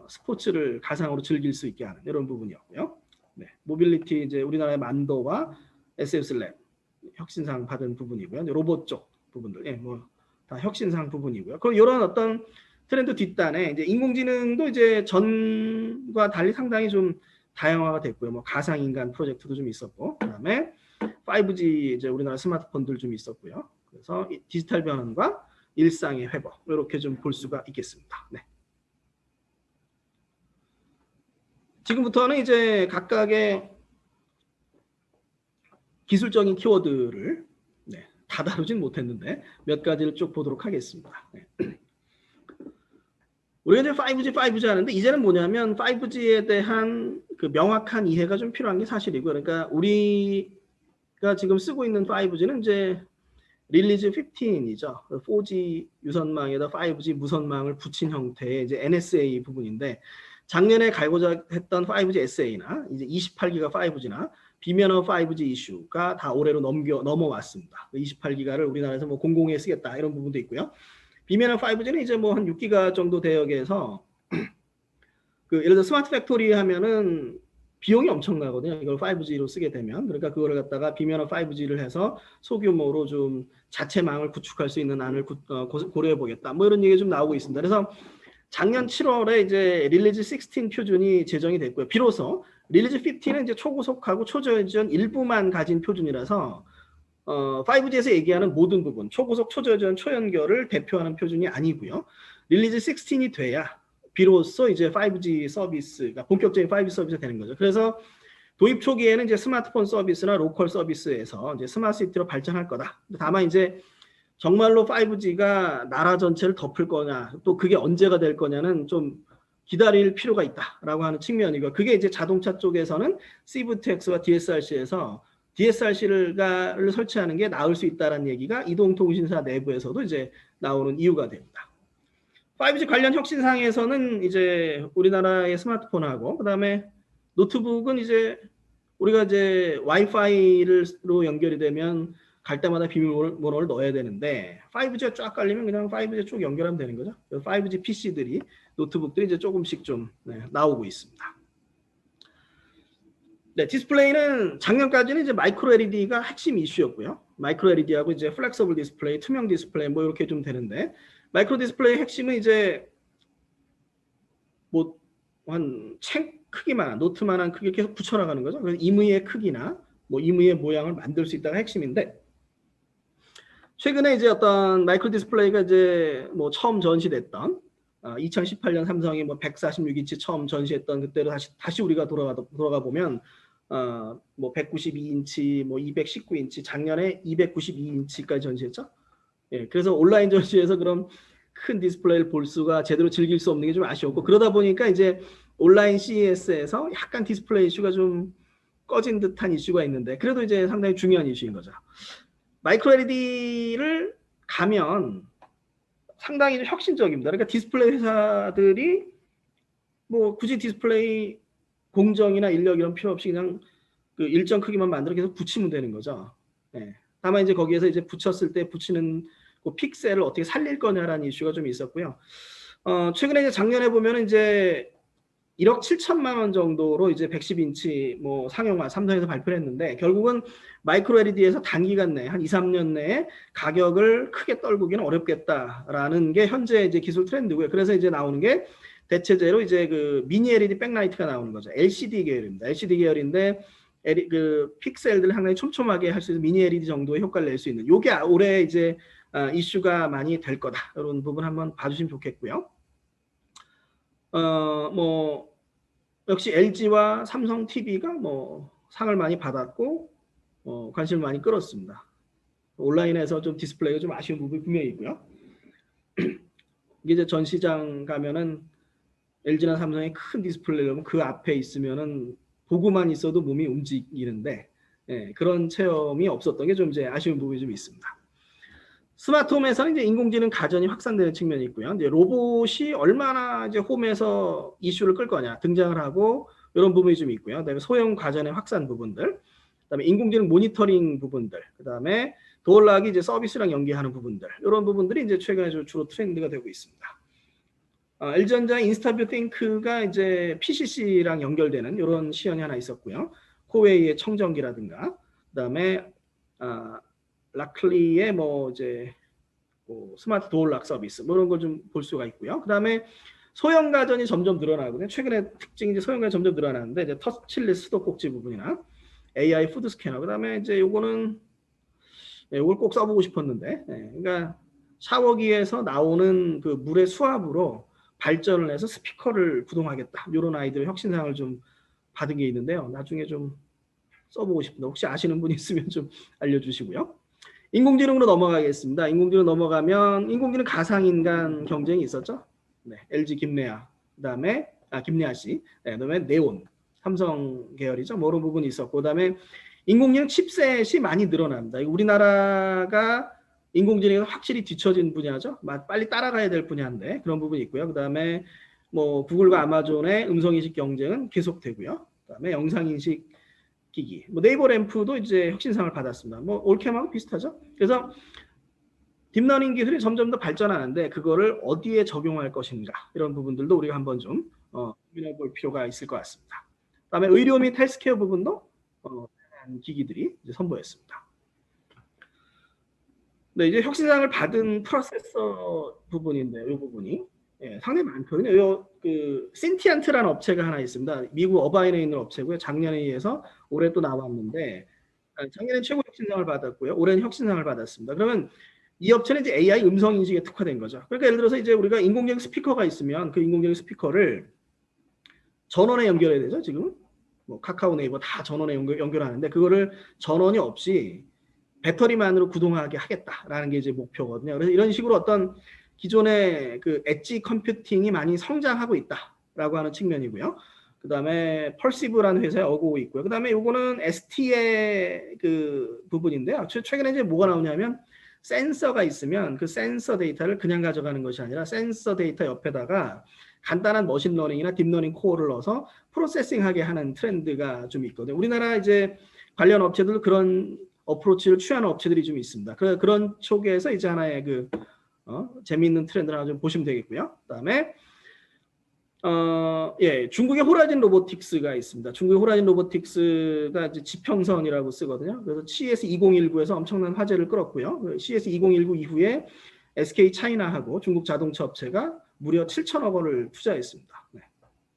Speaker 1: 스포츠를 가상으로 즐길 수 있게 하는 이런 부분이었고요. 네, 모빌리티 이제 우리나라의 만도와 SF슬랩 혁신상 받은 부분이고요. 로봇 쪽 부분들, 뭐 다 혁신상 부분이고요. 그럼 이런 어떤 트렌드 뒷단에 이제 인공지능도 이제 전과 달리 상당히 좀 다양화가 됐고요. 뭐 가상인간 프로젝트도 좀 있었고, 그다음에 5G 이제 우리나라 스마트폰들 좀 있었고요. 그래서 디지털 변환과 일상의 회복 이렇게 좀 볼 수가 있겠습니다. 네. 지금부터는 이제 각각의 기술적인 키워드를 다 다루진 못했는데 몇 가지를 쭉 보도록 하겠습니다. 네. 우리가 이제 5G 하는데 이제는 뭐냐면 5G에 대한 그 명확한 이해가 좀 필요한 게 사실이고, 그러니까 우리가 지금 쓰고 있는 5G는 이제 릴리즈 15이죠. 4G 유선망에다 5G 무선망을 붙인 형태의 이제 NSA 부분인데, 작년에 갈고자 했던 5G SA나 이제 28기가 5G나 비면허 5G 이슈가 다 올해로 넘어왔습니다. 28기가를 우리나라에서 뭐 공공에 쓰겠다 이런 부분도 있고요. 비면허 5G는 이제 뭐 한 6기가 정도 대역에서 그 예를 들어 스마트 팩토리 하면은 비용이 엄청나거든요. 이걸 5G로 쓰게 되면. 그러니까 그거를 갖다가 비면허 5G를 해서 소규모로 좀 자체망을 구축할 수 있는 안을 고려해 보겠다. 뭐 이런 얘기 좀 나오고 있습니다. 그래서 작년 7월에 이제 릴리즈 16 표준이 제정이 됐고요. 비로소 릴리즈 15는 이제 초고속하고 초저전 일부만 가진 표준이라서 5G에서 얘기하는 모든 부분, 초고속, 초저전, 초연결을 대표하는 표준이 아니고요. 릴리즈 16이 돼야 비로소 이제 5G 서비스가 본격적인 5G 서비스가 되는 거죠. 그래서 도입 초기에는 이제 스마트폰 서비스나 로컬 서비스에서 이제 스마트 시티로 발전할 거다. 다만 이제 정말로 5G가 나라 전체를 덮을 거냐, 또 그게 언제가 될 거냐는 좀 기다릴 필요가 있다라고 하는 측면이고, 그게 이제 자동차 쪽에서는 C-V2X와 DSRC에서 DSRC를 설치하는 게 나을 수 있다는 얘기가 이동통신사 내부에서도 이제 나오는 이유가 됩니다. 5G 관련 혁신상에서는 이제 우리나라의 스마트폰하고 그다음에 노트북은 이제 우리가 이제 와이파이로 연결이 되면 갈 때마다 비밀번호를 넣어야 되는데 5G가 쫙 깔리면 그냥 5G 쭉 연결하면 되는 거죠. 5G PC들이 노트북들이 이제 조금씩 좀 나오고 있습니다. 네, 디스플레이는 작년까지는 이제 마이크로 LED가 핵심 이슈였고요. 마이크로 LED하고 이제 플렉서블 디스플레이, 투명 디스플레이 뭐 이렇게 좀 되는데, 마이크로 디스플레이 핵심은 이제 뭐 한 책 크기만, 노트만한 크기 계속 붙여나가는 거죠. 그래서 임의의 크기나 뭐 임의의 모양을 만들 수 있다가 핵심인데, 최근에 이제 어떤 마이크로 디스플레이가 이제 뭐 처음 전시됐던 2018년 삼성이 뭐 146인치 처음 전시했던 그때로 다시 우리가 돌아가 보면 뭐 192인치, 뭐 219인치, 작년에 292인치까지 전시했죠. 예, 그래서 온라인 전시에서 그런 큰 디스플레이를 볼 수가 제대로 즐길 수 없는 게 좀 아쉬웠고, 그러다 보니까 이제 온라인 CES에서 약간 디스플레이 이슈가 좀 꺼진 듯한 이슈가 있는데, 그래도 이제 상당히 중요한 이슈인 거죠. 마이크로 LED를 가면 상당히 좀 혁신적입니다. 그러니까 디스플레이 회사들이 뭐 굳이 디스플레이 공정이나 인력 이런 필요 없이 그냥 그 일정 크기만 만들어 계속 붙이면 되는 거죠. 네. 다만 이제 거기에서 이제 붙였을 때 붙이는 그 픽셀을 어떻게 살릴 거냐라는 이슈가 좀 있었고요. 최근에 이제 작년에 보면 이제 1억 7천만 원 정도로 이제 110인치 뭐 상용화 삼성에서 발표를 했는데, 결국은 마이크로 LED에서 단기간 내에 한 2, 3년 내에 가격을 크게 떨구기는 어렵겠다라는 게 현재 이제 기술 트렌드고요. 그래서 이제 나오는 게 대체제로 이제 그 미니 LED 백라이트가 나오는 거죠. LCD 계열입니다. LCD 계열인데 그 픽셀들을 상당히 촘촘하게 할 수 있는 미니 LED 정도의 효과를 낼 수 있는, 요게 올해 이제 이슈가 많이 될 거다. 이런 부분 한번 봐주시면 좋겠고요. 뭐 역시 LG와 삼성 TV가 뭐 상을 많이 받았고 관심을 많이 끌었습니다. 온라인에서 좀 디스플레이가 좀 아쉬운 부분이 분명히 있고요. 이제 전시장 가면은 LG나 삼성의 큰 디스플레이라면 그 앞에 있으면은 보고만 있어도 몸이 움직이는데, 예, 그런 체험이 없었던 게 좀 이제 아쉬운 부분이 좀 있습니다. 스마트홈에서는 이제 인공지능 가전이 확산되는 측면이 있고요. 이제 로봇이 얼마나 이제 홈에서 이슈를 끌 거냐 등장을 하고 이런 부분이 좀 있고요. 그다음에 소형 가전의 확산 부분들, 그다음에 인공지능 모니터링 부분들, 그다음에 도어락이 이제 서비스랑 연계하는 부분들, 이런 부분들이 이제 최근에 주로 트렌드가 되고 있습니다. LG전자 인스타뷰 띵크가 이제 PCC랑 연결되는 이런 시연이 하나 있었고요. 코웨이의 청정기라든가, 그다음에 라클리의 뭐 이제 뭐 스마트 도어락 서비스 뭐 이런 걸 좀 볼 수가 있고요. 그다음에 소형 가전이 점점 늘어나거든요. 최근에 특징이 이제 소형 가전이 점점 늘어나는데, 이제 터치리스 수도꼭지 부분이나 AI 푸드 스캐너, 그다음에 이제 요거는 요걸 꼭 써보고 싶었는데, 그러니까 샤워기에서 나오는 그 물의 수압으로 발전을 해서 스피커를 구동하겠다, 이런 아이들의 혁신상을 좀 받은 게 있는데요. 나중에 좀 써보고 싶습니다. 혹시 아시는 분 있으면 좀 알려주시고요. 인공지능으로 넘어가겠습니다. 인공지능 넘어가면 인공지능 가상인간 경쟁이 있었죠. 네, LG 김래아, 그다음에 김래아 씨, 네, 그다음에 네온, 삼성 계열이죠. 뭐 이런 부분이 있었고, 그다음에 인공지능 칩셋이 많이 늘어납니다. 우리나라가 인공지능에서 확실히 뒤처진 분야죠. 빨리 따라가야 될 분야인데 그런 부분이 있고요. 그다음에 뭐 구글과 아마존의 음성인식 경쟁은 계속되고요. 그다음에 영상인식 기기, 뭐 네이버 램프도 이제 혁신상을 받았습니다. 뭐 올캠하고 비슷하죠. 그래서 딥러닝 기술이 점점 더 발전하는데 그거를 어디에 적용할 것인가 이런 부분들도 우리가 한번 좀 고민해 볼 필요가 있을 것 같습니다. 그다음에 의료 및 헬스케어 부분도 다양한 기기들이 이제 선보였습니다. 네, 이제 혁신상을 받은 프로세서 부분인데 이 부분이 상당히 많거든요. 그 신티안트라는 업체가 하나 있습니다. 미국 어바인에 있는 업체고요. 작년에 의해서 올해 또 나왔는데 작년에 최고 혁신상을 받았고요. 올해는 혁신상을 받았습니다. 그러면 이 업체는 이제 AI 음성 인식에 특화된 거죠. 그러니까 예를 들어서 이제 우리가 인공지능 스피커가 있으면 그 인공지능 스피커를 전원에 연결해야 되죠. 지금 뭐 카카오 네이버 다 전원에 연결하는데 그거를 전원이 없이 배터리만으로 구동하게 하겠다라는 게 이제 목표거든요. 그래서 이런 식으로 어떤 기존의 그 엣지 컴퓨팅이 많이 성장하고 있다라고 하는 측면이고요. 그 다음에 펄시브라는 회사에 어고 있고요. 그 다음에 요거는 ST의 그 부분인데요. 최근에 이제 뭐가 나오냐면 센서가 있으면 그 센서 데이터를 그냥 가져가는 것이 아니라 센서 데이터 옆에다가 간단한 머신러닝이나 딥러닝 코어를 넣어서 프로세싱하게 하는 트렌드가 좀 있거든요. 우리나라 이제 관련 업체들 그런 어프로치를 취하는 업체들이 좀 있습니다. 그런 쪽에서 이제 하나의 그 재미있는 트렌드를 하나 좀 보시면 되겠고요. 그다음에 중국의 호라이즌 로보틱스가 있습니다. 중국의 호라이즌 로보틱스가 이제 지평선이라고 쓰거든요. 그래서 CS2019에서 엄청난 화제를 끌었고요. CS2019 이후에 SK 차이나하고 중국 자동차 업체가 무려 7천억 원을 투자했습니다. 네.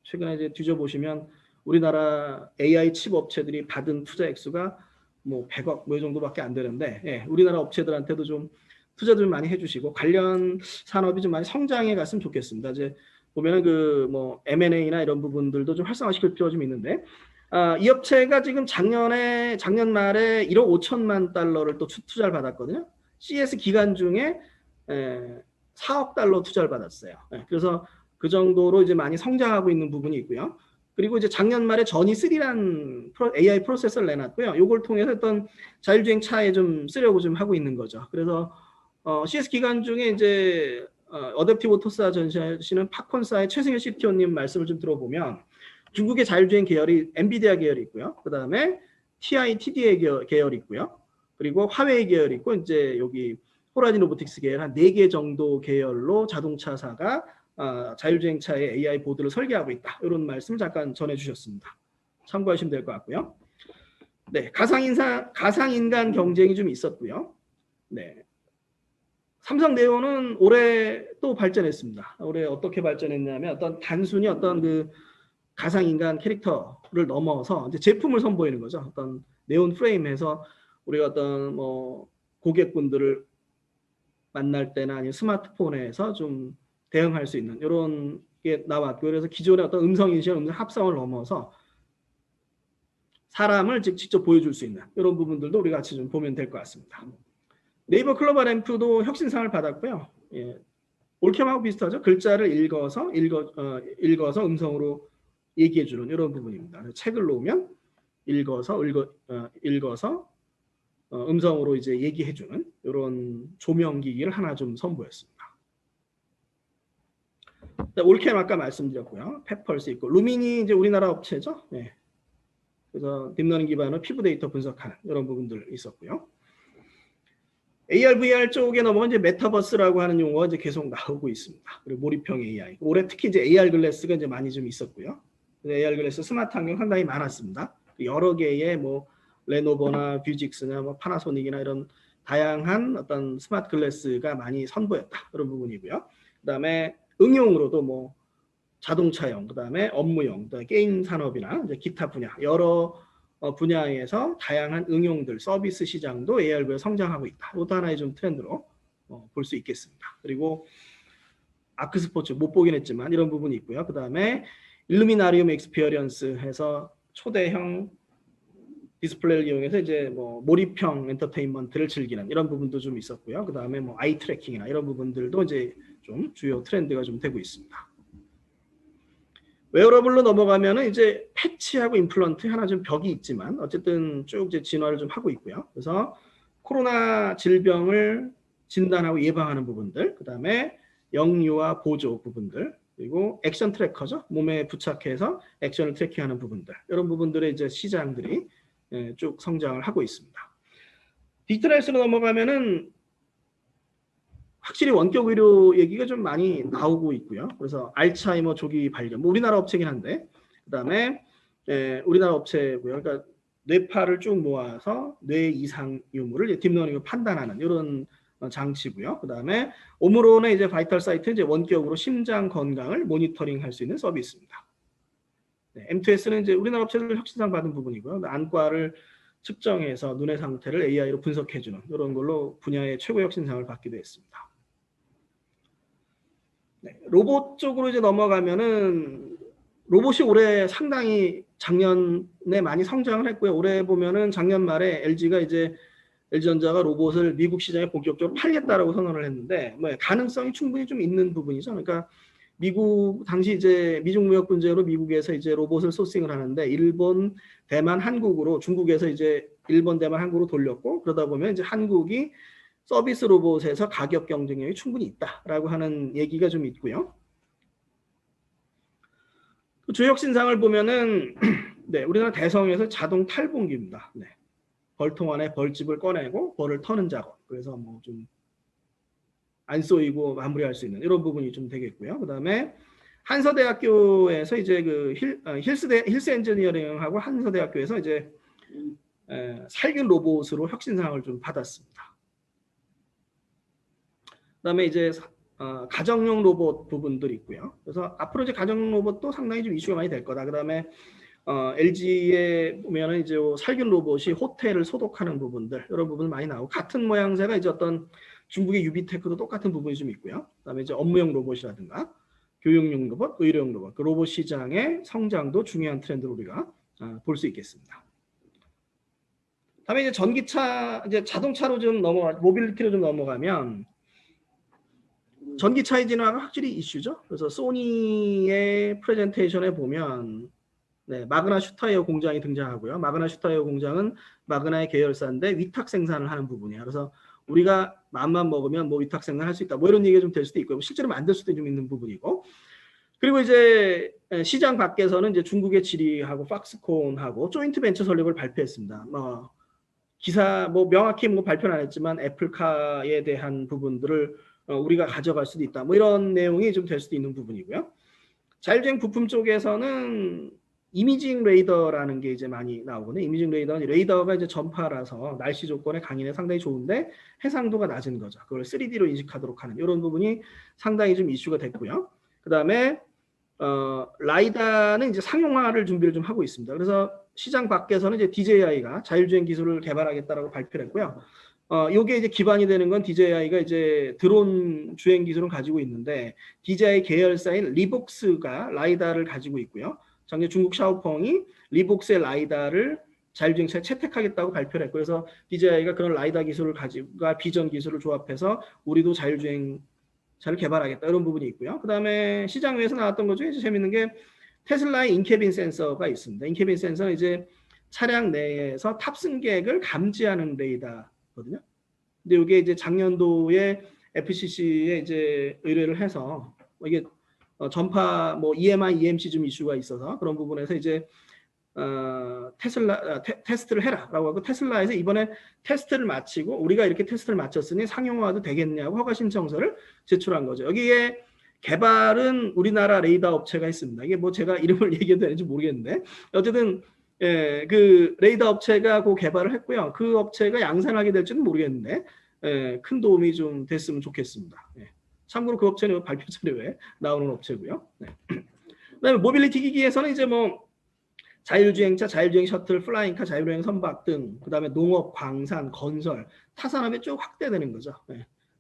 Speaker 1: 최근에 이제 뒤져보시면 우리나라 AI 칩 업체들이 받은 투자 액수가 뭐 100억 뭐 이 정도밖에 안 되는데 우리나라 업체들한테도 좀 투자 좀 많이 해주시고 관련 산업이 좀 많이 성장해 갔으면 좋겠습니다. 이제 보면은 그 뭐 M&A나 이런 부분들도 좀 활성화시킬 필요가 좀 있는데 이 업체가 지금 작년 말에 1억 5천만 달러를 또 투자를 받았거든요. CS 기간 중에 4억 달러 투자를 받았어요. 그래서 그 정도로 이제 많이 성장하고 있는 부분이 있고요. 그리고 이제 작년 말에 전이3란 AI 프로세서를 내놨고요. 이걸 통해서 어떤 자율주행 차에 좀 쓰려고 좀 하고 있는 거죠. 그래서 CS 기간 중에 이제 어댑티브 오토사 전시하시는 팝콘사의 최승현 CTO님 말씀을 좀 들어보면 중국의 자율주행 계열이 엔비디아 계열이 있고요. 그 다음에 TI, TDA 계열이 있고요. 그리고 화웨이 계열이 있고 이제 여기 호라이즌 로보틱스 계열 한 4개 정도 계열로 자동차사가 자율주행차의 AI 보드를 설계하고 있다. 이런 말씀을 잠깐 전해주셨습니다. 참고하시면 될 것 같고요. 네, 가상인간 경쟁이 좀 있었고요. 네, 삼성 네온은 올해 또 발전했습니다. 올해 어떻게 발전했냐면 단순히 어떤 그 가상인간 캐릭터를 넘어서 이제 제품을 선보이는 거죠. 어떤 네온 프레임에서 우리가 어떤 뭐 고객분들을 만날 때나 아니면 스마트폰에서 좀 대응할 수 있는 이런 게 나왔고 그래서 기존의 어떤 음성인식, 음성 합성을 넘어서 사람을 직접 보여줄 수 있는 이런 부분들도 우리가 같이 좀 보면 될 것 같습니다. 네이버 클로벌 앰프도 혁신상을 받았고요. 올캠하고 비슷하죠. 글자를 읽어서 음성으로 얘기해주는 이런 부분입니다. 책을 놓으면 읽어서 음성으로 이제 얘기해주는 이런 조명기기를 하나 좀 선보였습니다. 올캠 아까 말씀드렸고요. 페펄스 있고 루민이 이제 우리나라 업체죠. 그래서 딥러닝 기반으로 피부 데이터 분석하는 이런 부분들 있었고요. AR, VR 쪽에 넘어간 이제 메타버스라고 하는 용어가 이제 계속 나오고 있습니다. 그리고 몰입형 AI. 올해 특히 이제 AR 글래스가 이제 많이 좀 있었고요. AR 글래스 스마트 환경 상당히 많았습니다. 여러 개의 뭐 레노버나 뷰직스나 뭐 파나소닉이나 이런 다양한 어떤 스마트 글래스가 많이 선보였다. 그런 부분이고요. 그다음에 응용으로도 뭐 자동차용, 그다음에 업무용, 그다음에 게임 산업이나 이제 기타 분야 여러 분야에서 다양한 응용들, 서비스 시장도 ARV가 성장하고 있다. 이것도 하나의 좀 트렌드로 볼 수 있겠습니다. 그리고 아크스포츠 못 보긴 했지만 이런 부분이 있고요. 그 다음에 일루미나리움 익스피리언스 해서 초대형 디스플레이를 이용해서 이제 뭐 몰입형 엔터테인먼트를 즐기는 이런 부분도 좀 있었고요. 그 다음에 뭐 아이 트래킹이나 이런 부분들도 이제 좀 주요 트렌드가 좀 되고 있습니다. 웨어러블로 넘어가면은 이제 패치하고 임플란트 하나 좀 벽이 있지만 어쨌든 쭉 이제 진화를 좀 하고 있고요. 그래서 코로나 질병을 진단하고 예방하는 부분들, 그다음에 영유아 보조 부분들, 그리고 액션 트래커죠. 몸에 부착해서 액션을 트래킹하는 부분들, 이런 부분들의 이제 시장들이 쭉 성장을 하고 있습니다. 디지털 헬스로 넘어가면은 확실히 원격 의료 얘기가 좀 많이 나오고 있고요. 그래서 알츠하이머 조기 발견, 뭐 우리나라 업체긴 한데, 그다음에 우리나라 업체고요. 그러니까 뇌파를 쭉 모아서 뇌 이상 유무를 딥러닝으로 판단하는 이런 장치고요. 그다음에 오므론의 이제 바이탈 사이트 이제 원격으로 심장 건강을 모니터링할 수 있는 서비스입니다. M2S는 이제 우리나라 업체들 혁신상 받은 부분이고요. 안과를 측정해서 눈의 상태를 AI로 분석해주는 이런 걸로 분야의 최고 혁신상을 받기도 했습니다. 로봇 쪽으로 이제 넘어가면은 로봇이 올해 상당히 작년에 많이 성장을 했고요. 올해 보면은 작년 말에 LG가 이제 LG전자가 로봇을 미국 시장에 본격적으로 팔겠다라고 선언을 했는데 뭐 가능성이 충분히 좀 있는 부분이죠. 그러니까 미국 당시 이제 미중 무역 분쟁으로 미국에서 이제 로봇을 소싱을 하는데 일본, 대만, 한국으로 중국에서 이제 일본, 대만, 한국으로 돌렸고 그러다 보면 이제 한국이 서비스 로봇에서 가격 경쟁력이 충분히 있다라고 하는 얘기가 좀 있고요. 주요 혁신상을 보면은 네, 우리나라 대성에서 자동 탈봉기입니다. 네. 벌통 안에 벌집을 꺼내고 벌을 터는 작업. 그래서 뭐 좀 안 쏘이고 마무리할 수 있는 이런 부분이 좀 되겠고요. 그다음에 한서대학교에서 이제 그 힐스 엔지니어링하고 한서대학교에서 이제 살균 로봇으로 혁신상을 좀 받았습니다. 그다음에 이제 가정용 로봇 부분들이 있고요. 그래서 앞으로 이제 가정용 로봇도 상당히 좀 이슈가 많이 될 거다. 그다음에 LG에 보면은 이제 살균 로봇이 호텔을 소독하는 부분들 이런 부분 많이 나오고 같은 모양새가 이제 어떤 중국의 유비테크도 똑같은 부분이 좀 있고요. 그다음에 이제 업무용 로봇이라든가 교육용 로봇, 의료용 로봇, 그 로봇 시장의 성장도 중요한 트렌드로 우리가 볼 수 있겠습니다. 다음에 이제 전기차, 이제 자동차로 좀 모빌리티로 좀 넘어가면 전기차의 진화가 확실히 이슈죠. 그래서 소니의 프레젠테이션에 보면 마그나 슈타이어 공장이 등장하고요. 마그나 슈타이어 공장은 마그나의 계열사인데 위탁 생산을 하는 부분이에요. 그래서 우리가 마음만 먹으면 뭐 위탁 생산할 수 있다. 뭐 이런 얘기가 좀 될 수도 있고요. 실제로 만들 수도 좀 있는 부분이고. 그리고 이제 시장 밖에서는 이제 중국의 지리하고 팍스콘하고 조인트 벤처 설립을 발표했습니다. 기사 뭐 명확히 뭐 발표는 안 했지만 애플카에 대한 부분들을 우리가 가져갈 수도 있다. 뭐 이런 내용이 좀 될 수도 있는 부분이고요. 자율주행 부품 쪽에서는 이미징 레이더라는 게 이제 많이 나오거든요. 이미징 레이더는 레이더가 이제 전파라서 날씨 조건에 강인해 상당히 좋은데 해상도가 낮은 거죠. 그걸 3D로 인식하도록 하는 이런 부분이 상당히 좀 이슈가 됐고요. 그다음에 라이다는 이제 상용화를 준비를 좀 하고 있습니다. 그래서 시장 밖에서는 이제 DJI가 자율주행 기술을 개발하겠다라고 발표를 했고요. 요게 이제 기반이 되는 건 DJI가 이제 드론 주행 기술을 가지고 있는데 DJI 계열사인 리복스가 라이다를 가지고 있고요. 작년 중국 샤오펑이 리복스의 라이다를 자율주행차에 채택하겠다고 발표를 했고 그래서 DJI가 그런 라이다 기술을 가지고 비전 기술을 조합해서 우리도 자율주행차를 개발하겠다 이런 부분이 있고요. 그 다음에 시장 외에서 나왔던 것 중에 재밌는 게 테슬라의 인캐빈 센서가 있습니다. 인캐빈 센서는 이제 차량 내에서 탑승객을 감지하는 레이더거든요. 근데 이게 이제 작년도에 FCC에 이제 의뢰를 해서 이게 전파 뭐 EMI, EMC 좀 이슈가 있어서 그런 부분에서 이제 테스트를 해라라고 하고 테슬라에서 이번에 테스트를 마치고 우리가 이렇게 테스트를 마쳤으니 상용화도 되겠냐고 허가 신청서를 제출한 거죠. 여기에 개발은 우리나라 레이더 업체가 했습니다. 이게 뭐 제가 이름을 얘기해도 되는지 모르겠는데 어쨌든 그 레이더 업체가 그 개발을 했고요. 그 업체가 양산하게 될지는 모르겠는데 큰 도움이 좀 됐으면 좋겠습니다. 참고로 그 업체는 발표 자료에 나오는 업체고요. 그다음에 모빌리티 기기에서는 이제 뭐 자율주행차, 자율주행 셔틀, 플라잉카, 자율주행 선박 등 그다음에 농업, 광산, 건설, 타산업에 쭉 확대되는 거죠.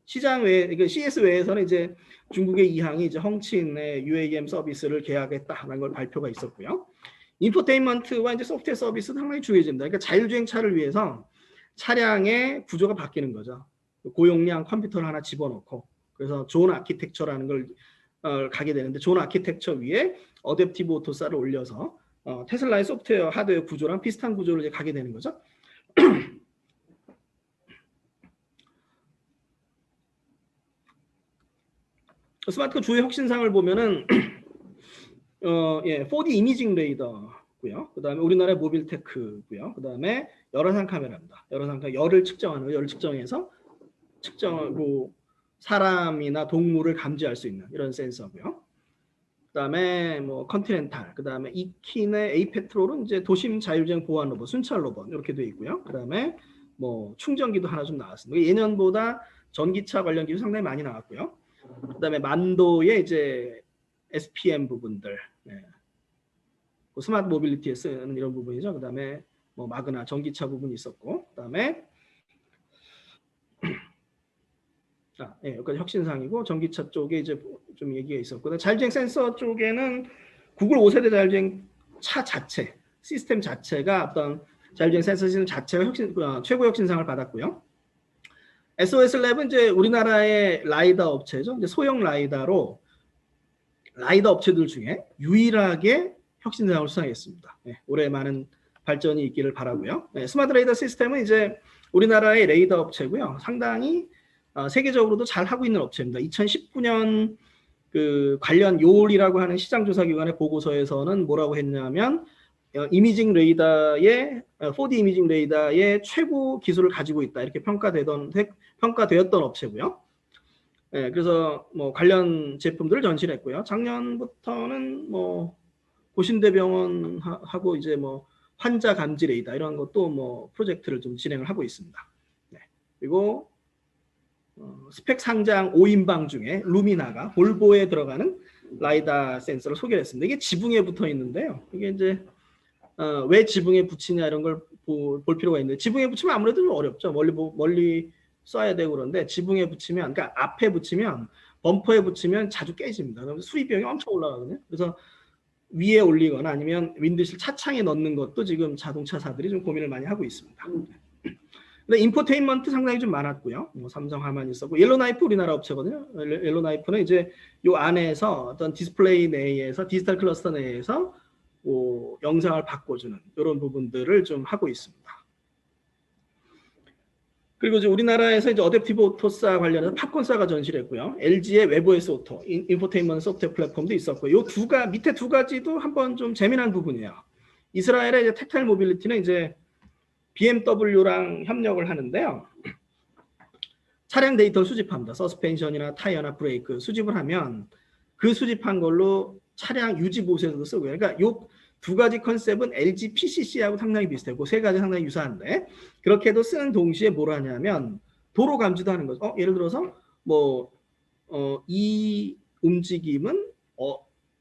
Speaker 1: 시장 외에 그 CS 외에서는 이제 중국의 이항이 이제 헝친의 UAM 서비스를 계약했다라는 걸 발표가 있었고요. 인포테인먼트와 이제 소프트웨어 서비스도 상당히 중요해집니다. 그러니까 자율주행차를 위해서 차량의 구조가 바뀌는 거죠. 고용량 컴퓨터를 하나 집어넣고 그래서 존 아키텍처라는 걸 가게 되는데 존 아키텍처 위에 어댑티브 오토사를 올려서 테슬라의 소프트웨어 하드웨어 구조랑 비슷한 구조를 이제 가게 되는 거죠. 스마트폰 주요 혁신상을 보면은 4D 이미징 레이더고요. 그다음에 우리나라의 모빌테크고요. 그다음에 열화상 카메라입니다. 열화상 카메라 열을 측정하는 열을 측정해서 측정하고 사람이나 동물을 감지할 수 있는 이런 센서고요. 그다음에 뭐 컨티넨탈, 그다음에 이킨의 에이페트롤은 이제 도심 자율주행 보안 로봇, 순찰 로봇 이렇게 되어 있고요. 그다음에 뭐 충전기도 하나 좀 나왔습니다. 예년보다 전기차 관련 기술 상당히 많이 나왔고요. 그다음에 만도의 이제 SPM 부분들, 스마트 모빌리티에 쓰는 이런 부분이죠. 그다음에 뭐 마그나 전기차 부분이 있었고, 그다음에 여기까지 혁신상이고 전기차 쪽에 이제 좀 얘기가 있었고, 자율주행 센서 쪽에는 구글 5세대 자율주행 차 자체 시스템 자체가 어떤 자율주행 센서 시스템 자체가 최고 혁신상을 받았고요. SOS 랩은 이제 우리나라의 라이더 업체죠. 이제 소형 라이더로 라이더 업체들 중에 유일하게 혁신상을 수상했습니다. 올해 많은 발전이 있기를 바라고요. 스마트 레이더 시스템은 이제 우리나라의 레이더 업체고요. 상당히 세계적으로도 잘 하고 있는 업체입니다. 2019년 그 관련 요올이라고 하는 시장조사기관의 보고서에서는 뭐라고 했냐면 이미징 레이더의 4D 이미징 레이더의 최고 기술을 가지고 있다 이렇게 평가되었던 업체고요. 그래서 뭐 관련 제품들을 전시했고요. 작년부터는 뭐 고신대병원하고 이제 뭐 환자 감지 레이더 이런 것도 뭐 프로젝트를 좀 진행을 하고 있습니다. 그리고 스펙 상장 5인방 중에 루미나가 볼보에 들어가는 라이다 센서를 소개했습니다. 이게 지붕에 붙어 있는데요. 이게 이제 왜 지붕에 붙이냐 이런 걸 볼 필요가 있는데 지붕에 붙이면 아무래도 좀 어렵죠. 멀리 쏴야 되고 그런데 지붕에 붙이면, 그러니까 앞에 붙이면, 범퍼에 붙이면 자주 깨집니다. 그러면 수리 비용이 엄청 올라가거든요. 그래서 위에 올리거나 아니면 윈드실 차창에 넣는 것도 지금 자동차사들이 좀 고민을 많이 하고 있습니다. 근데 인포테인먼트 상당히 좀 많았고요. 뭐 삼성 하만 있었고, 옐로나이프 우리나라 업체거든요. 옐로나이프는 이제 요 안에서 어떤 디스플레이 내에서 디지털 클러스터 내에서 뭐 영상을 바꿔주는 이런 부분들을 좀 하고 있습니다. 그리고 이제 우리나라에서 이제 어댑티브 오토사 관련해서 팝콘사가 전시를 했고요. LG의 웨브OS 오토, 인포테인먼트 소프트웨어 플랫폼도 있었고, 요 밑에 두 가지도 한번 좀 재미난 부분이에요. 이스라엘의 이제 텍타일 모빌리티는 이제 BMW랑 협력을 하는데요. 차량 데이터를 수집합니다. 서스펜션이나 타이어나 브레이크 수집을 하면 그 수집한 걸로 차량 유지 보수에서도 쓰고요. 그러니까 요 두 가지 컨셉은 LG PCC하고 상당히 비슷해요. 그 세 가지 상당히 유사한데 그렇게도 쓰는 동시에 뭘 하냐면 도로 감지도 하는 거죠. 예를 들어서 뭐 이 움직임은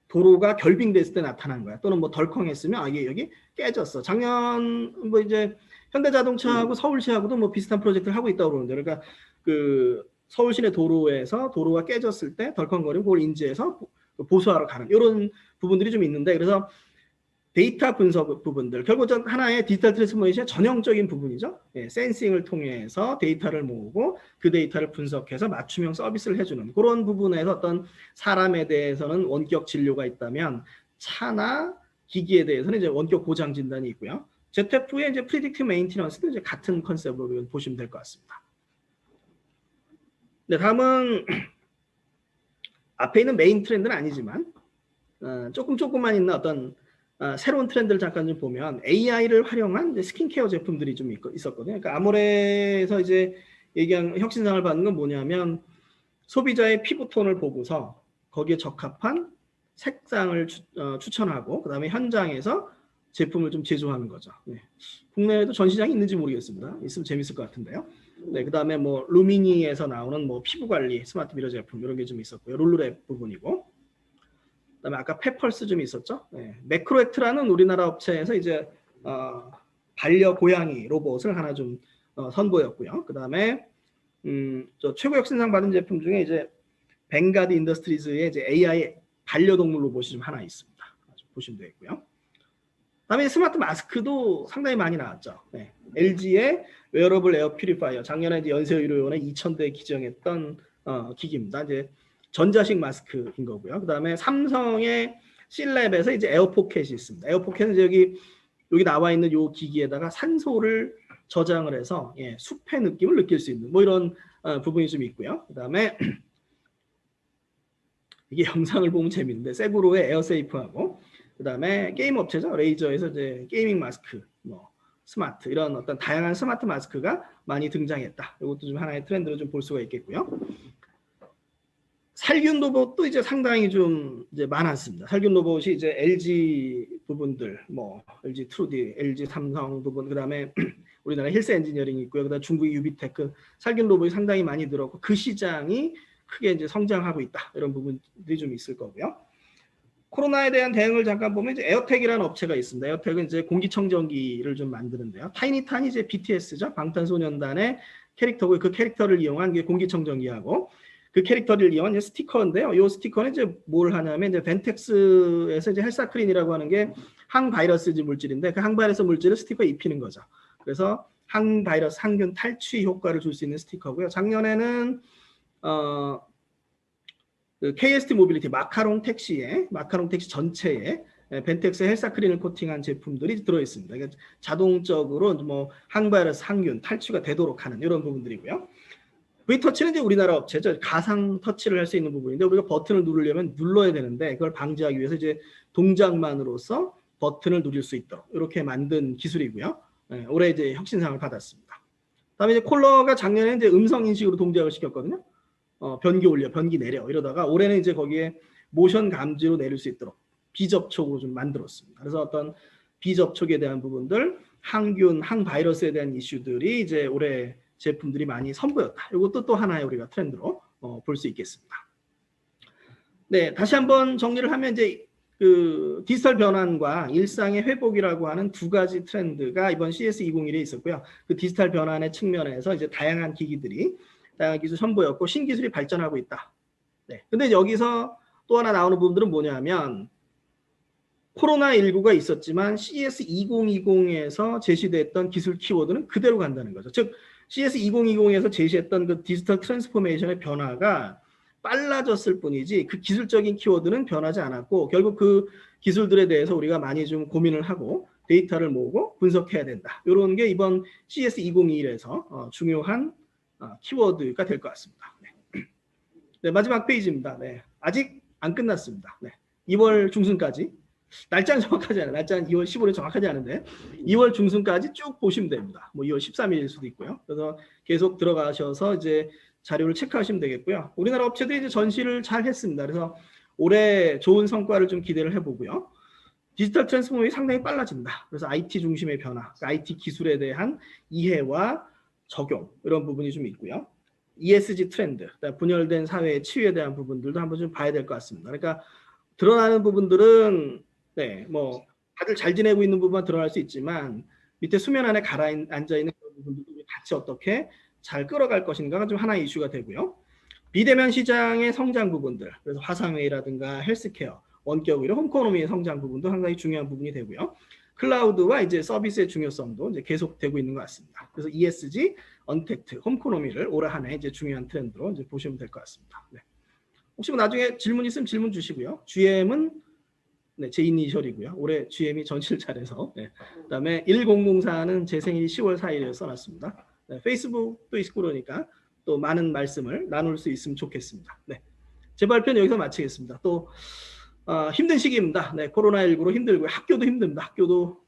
Speaker 1: 도로가 결빙됐을 때 나타난 거야. 또는 뭐 덜컹했으면 이게 여기 깨졌어. 작년 뭐 이제 현대자동차하고 서울시하고도 뭐 비슷한 프로젝트를 하고 있다고 그러는데, 그러니까 그 서울시내 도로에서 도로가 깨졌을 때 덜컹거리고 그걸 인지해서 보수하러 가는 이런 부분들이 좀 있는데, 그래서 데이터 분석 부분들, 결국 하나의 디지털 트랜스포메이션의 전형적인 부분이죠. 센싱을 통해서 데이터를 모으고 그 데이터를 분석해서 맞춤형 서비스를 해주는 그런 부분에서 어떤 사람에 대해서는 원격 진료가 있다면 차나 기기에 대해서는 이제 원격 고장 진단이 있고요. ZF의 이제 프리딕티브 메인티넌스도 이제 같은 컨셉으로 보시면 될 것 같습니다. 네, 다음은 앞에 있는 메인 트렌드는 아니지만 조금만 있는 어떤 새로운 트렌드를 잠깐 좀 보면 AI를 활용한 스킨케어 제품들이 좀 있었거든요. 그러니까 아모레에서 이제 얘기한 혁신상을 받는 건 뭐냐면 소비자의 피부톤을 보고서 거기에 적합한 색상을 추천하고 그다음에 현장에서 제품을 좀 제조하는 거죠. 국내에도 전시장이 있는지 모르겠습니다. 있으면 재밌을 것 같은데요. 그다음에 뭐 루미니에서 나오는 뭐 피부 관리 스마트 미러 제품 이런 게 좀 있었고요. 룰루랩 부분이고. 그다음에 아까 페펄스 좀 있었죠. 매크로액트라는 우리나라 업체에서 이제 반려 고양이 로봇을 하나 좀 선보였고요. 그다음에 저 최고 혁신상 받은 제품 중에 이제 벵가드 인더스트리즈의 이제 AI 반려동물 로봇이 좀 하나 있습니다. 보시면 되겠고요. 그다음에 스마트 마스크도 상당히 많이 나왔죠. LG의 웨어러블 에어 퓨리파이어, 작년에 이제 연세의료원에 2,000대 기증했던 기기입니다. 이제 전자식 마스크인 거고요. 그다음에 삼성의 C랩에서 이제 에어포켓이 있습니다. 에어포켓은 이제 여기 나와 있는 요 기기에다가 산소를 저장을 해서 숲의 느낌을 느낄 수 있는 뭐 이런 부분이 좀 있고요. 그다음에 이게 영상을 보면 재밌는데 세구로의 에어세이프하고 그다음에 게임 업체죠. 레이저에서 이제 게이밍 마스크, 뭐 스마트 이런 어떤 다양한 스마트 마스크가 많이 등장했다. 이것도 좀 하나의 트렌드로 좀 볼 수가 있겠고요. 살균 로봇도 이제 상당히 좀 이제 많았습니다. 살균 로봇이 이제 LG 부분들, 뭐 LG 트루디, LG 삼성 부분, 그다음에 우리나라 힐스 엔지니어링이 있고요. 그다음 중국의 유비테크 살균 로봇이 상당히 많이 늘었고 그 시장이 크게 이제 성장하고 있다. 이런 부분들이 좀 있을 거고요. 코로나에 대한 대응을 잠깐 보면 이제 에어텍이라는 업체가 있습니다. 에어텍은 이제 공기청정기를 좀 만드는데요. 타이니탄이 이제 BTS죠. 방탄소년단의 캐릭터고 그 캐릭터를 이용한 게 공기청정기하고 그 캐릭터를 이용한 스티커인데요. 이 스티커는 이제 뭘 하냐면 이제 벤텍스에서 이제 헬사크린이라고 하는 게 항바이러스지 물질인데 그 항바이러스 물질을 스티커에 입히는 거죠. 그래서 항바이러스 항균 탈취 효과를 줄 수 있는 스티커고요. 작년에는 그 KST 모빌리티 마카롱 택시 전체에 벤텍스 헬사크린을 코팅한 제품들이 들어 있습니다. 그러니까 자동적으로 뭐 항바이러스 항균 탈취가 되도록 하는 이런 부분들이고요. V터치는 이제 우리나라 업체죠. 가상 터치를 할 수 있는 부분인데 우리가 버튼을 누르려면 눌러야 되는데 그걸 방지하기 위해서 이제 동작만으로서 버튼을 누릴 수 있도록 이렇게 만든 기술이고요. 올해 이제 혁신상을 받았습니다. 그다음에 이제 콜러가 작년에 이제 음성 인식으로 동작을 시켰거든요. 변기 올려, 변기 내려 이러다가 올해는 이제 거기에 모션 감지로 내릴 수 있도록 비접촉으로 좀 만들었습니다. 그래서 어떤 비접촉에 대한 부분들, 항균, 항바이러스에 대한 이슈들이 이제 올해 제품들이 많이 선보였다. 이것도 또 하나의 우리가 트렌드로 볼 수 있겠습니다. 네, 다시 한번 정리를 하면 이제 그 디지털 변환과 일상의 회복이라고 하는 두 가지 트렌드가 이번 CS2021에 있었고요. 그 디지털 변환의 측면에서 이제 다양한 기기들이 다양한 기술 선보였고 신기술이 발전하고 있다. 네. 근데 여기서 또 하나 나오는 부분들은 뭐냐면 코로나19가 있었지만 CS2020에서 제시됐던 기술 키워드는 그대로 간다는 거죠. 즉 CS2020에서 제시했던 그 디지털 트랜스포메이션의 변화가 빨라졌을 뿐이지 그 기술적인 키워드는 변하지 않았고 결국 그 기술들에 대해서 우리가 많이 좀 고민을 하고 데이터를 모으고 분석해야 된다. 이런 게 이번 CS2021에서 중요한 키워드가 될 것 같습니다. 네, 마지막 페이지입니다. 네, 아직 안 끝났습니다. 네, 2월 중순까지 날짜는 정확하지 않아요. 날짜는 2월 15일 정확하지 않은데 2월 중순까지 쭉 보시면 됩니다. 뭐 2월 13일일 수도 있고요. 그래서 계속 들어가셔서 이제 자료를 체크하시면 되겠고요. 우리나라 업체들이 이제 전시를 잘 했습니다. 그래서 올해 좋은 성과를 좀 기대를 해보고요. 디지털 트랜스포메이션이 상당히 빨라진다. 그래서 IT 중심의 변화, 그러니까 IT 기술에 대한 이해와 적용 이런 부분이 좀 있고요. ESG 트렌드, 분열된 사회의 치유에 대한 부분들도 한번 좀 봐야 될 것 같습니다. 그러니까 드러나는 부분들은 네, 뭐 다들 잘 지내고 있는 부분만 드러날 수 있지만 밑에 수면 안에 가라앉아 있는 그런 부분들도 같이 어떻게 잘 끌어갈 것인가가 좀 하나의 이슈가 되고요. 비대면 시장의 성장 부분들, 그래서 화상회의라든가 헬스케어, 원격 의료, 홈코노미의 성장 부분도 상당히 중요한 부분이 되고요. 클라우드와 이제 서비스의 중요성도 이제 계속되고 있는 것 같습니다. 그래서 ESG, 언택트, 홈코노미를 올 한 해 이제 중요한 트렌드로 이제 보시면 될 것 같습니다. 네. 혹시 뭐 나중에 질문 있으면 질문 주시고요. GM은 네, 제 이니셜이고요. 올해 GM이 전시를 잘해서. 네. 그다음에 1004는 제 생일이 10월 4일에 써놨습니다. 네, 페이스북도 있고 그러니까 또 많은 말씀을 나눌 수 있으면 좋겠습니다. 네. 제 발표는 여기서 마치겠습니다. 또 힘든 시기입니다. 네, 코로나19로 힘들고요. 학교도 힘듭니다. 학교도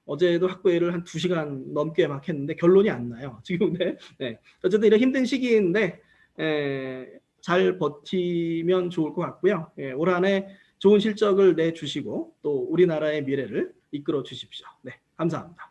Speaker 1: 어제도 학부회를 한 2시간 넘게 막 했는데 결론이 안 나요. 지금 네. 어쨌든 이런 힘든 시기인데 잘 버티면 좋을 것 같고요. 올 한 해 좋은 실적을 내주시고 또 우리나라의 미래를 이끌어 주십시오. 네, 감사합니다.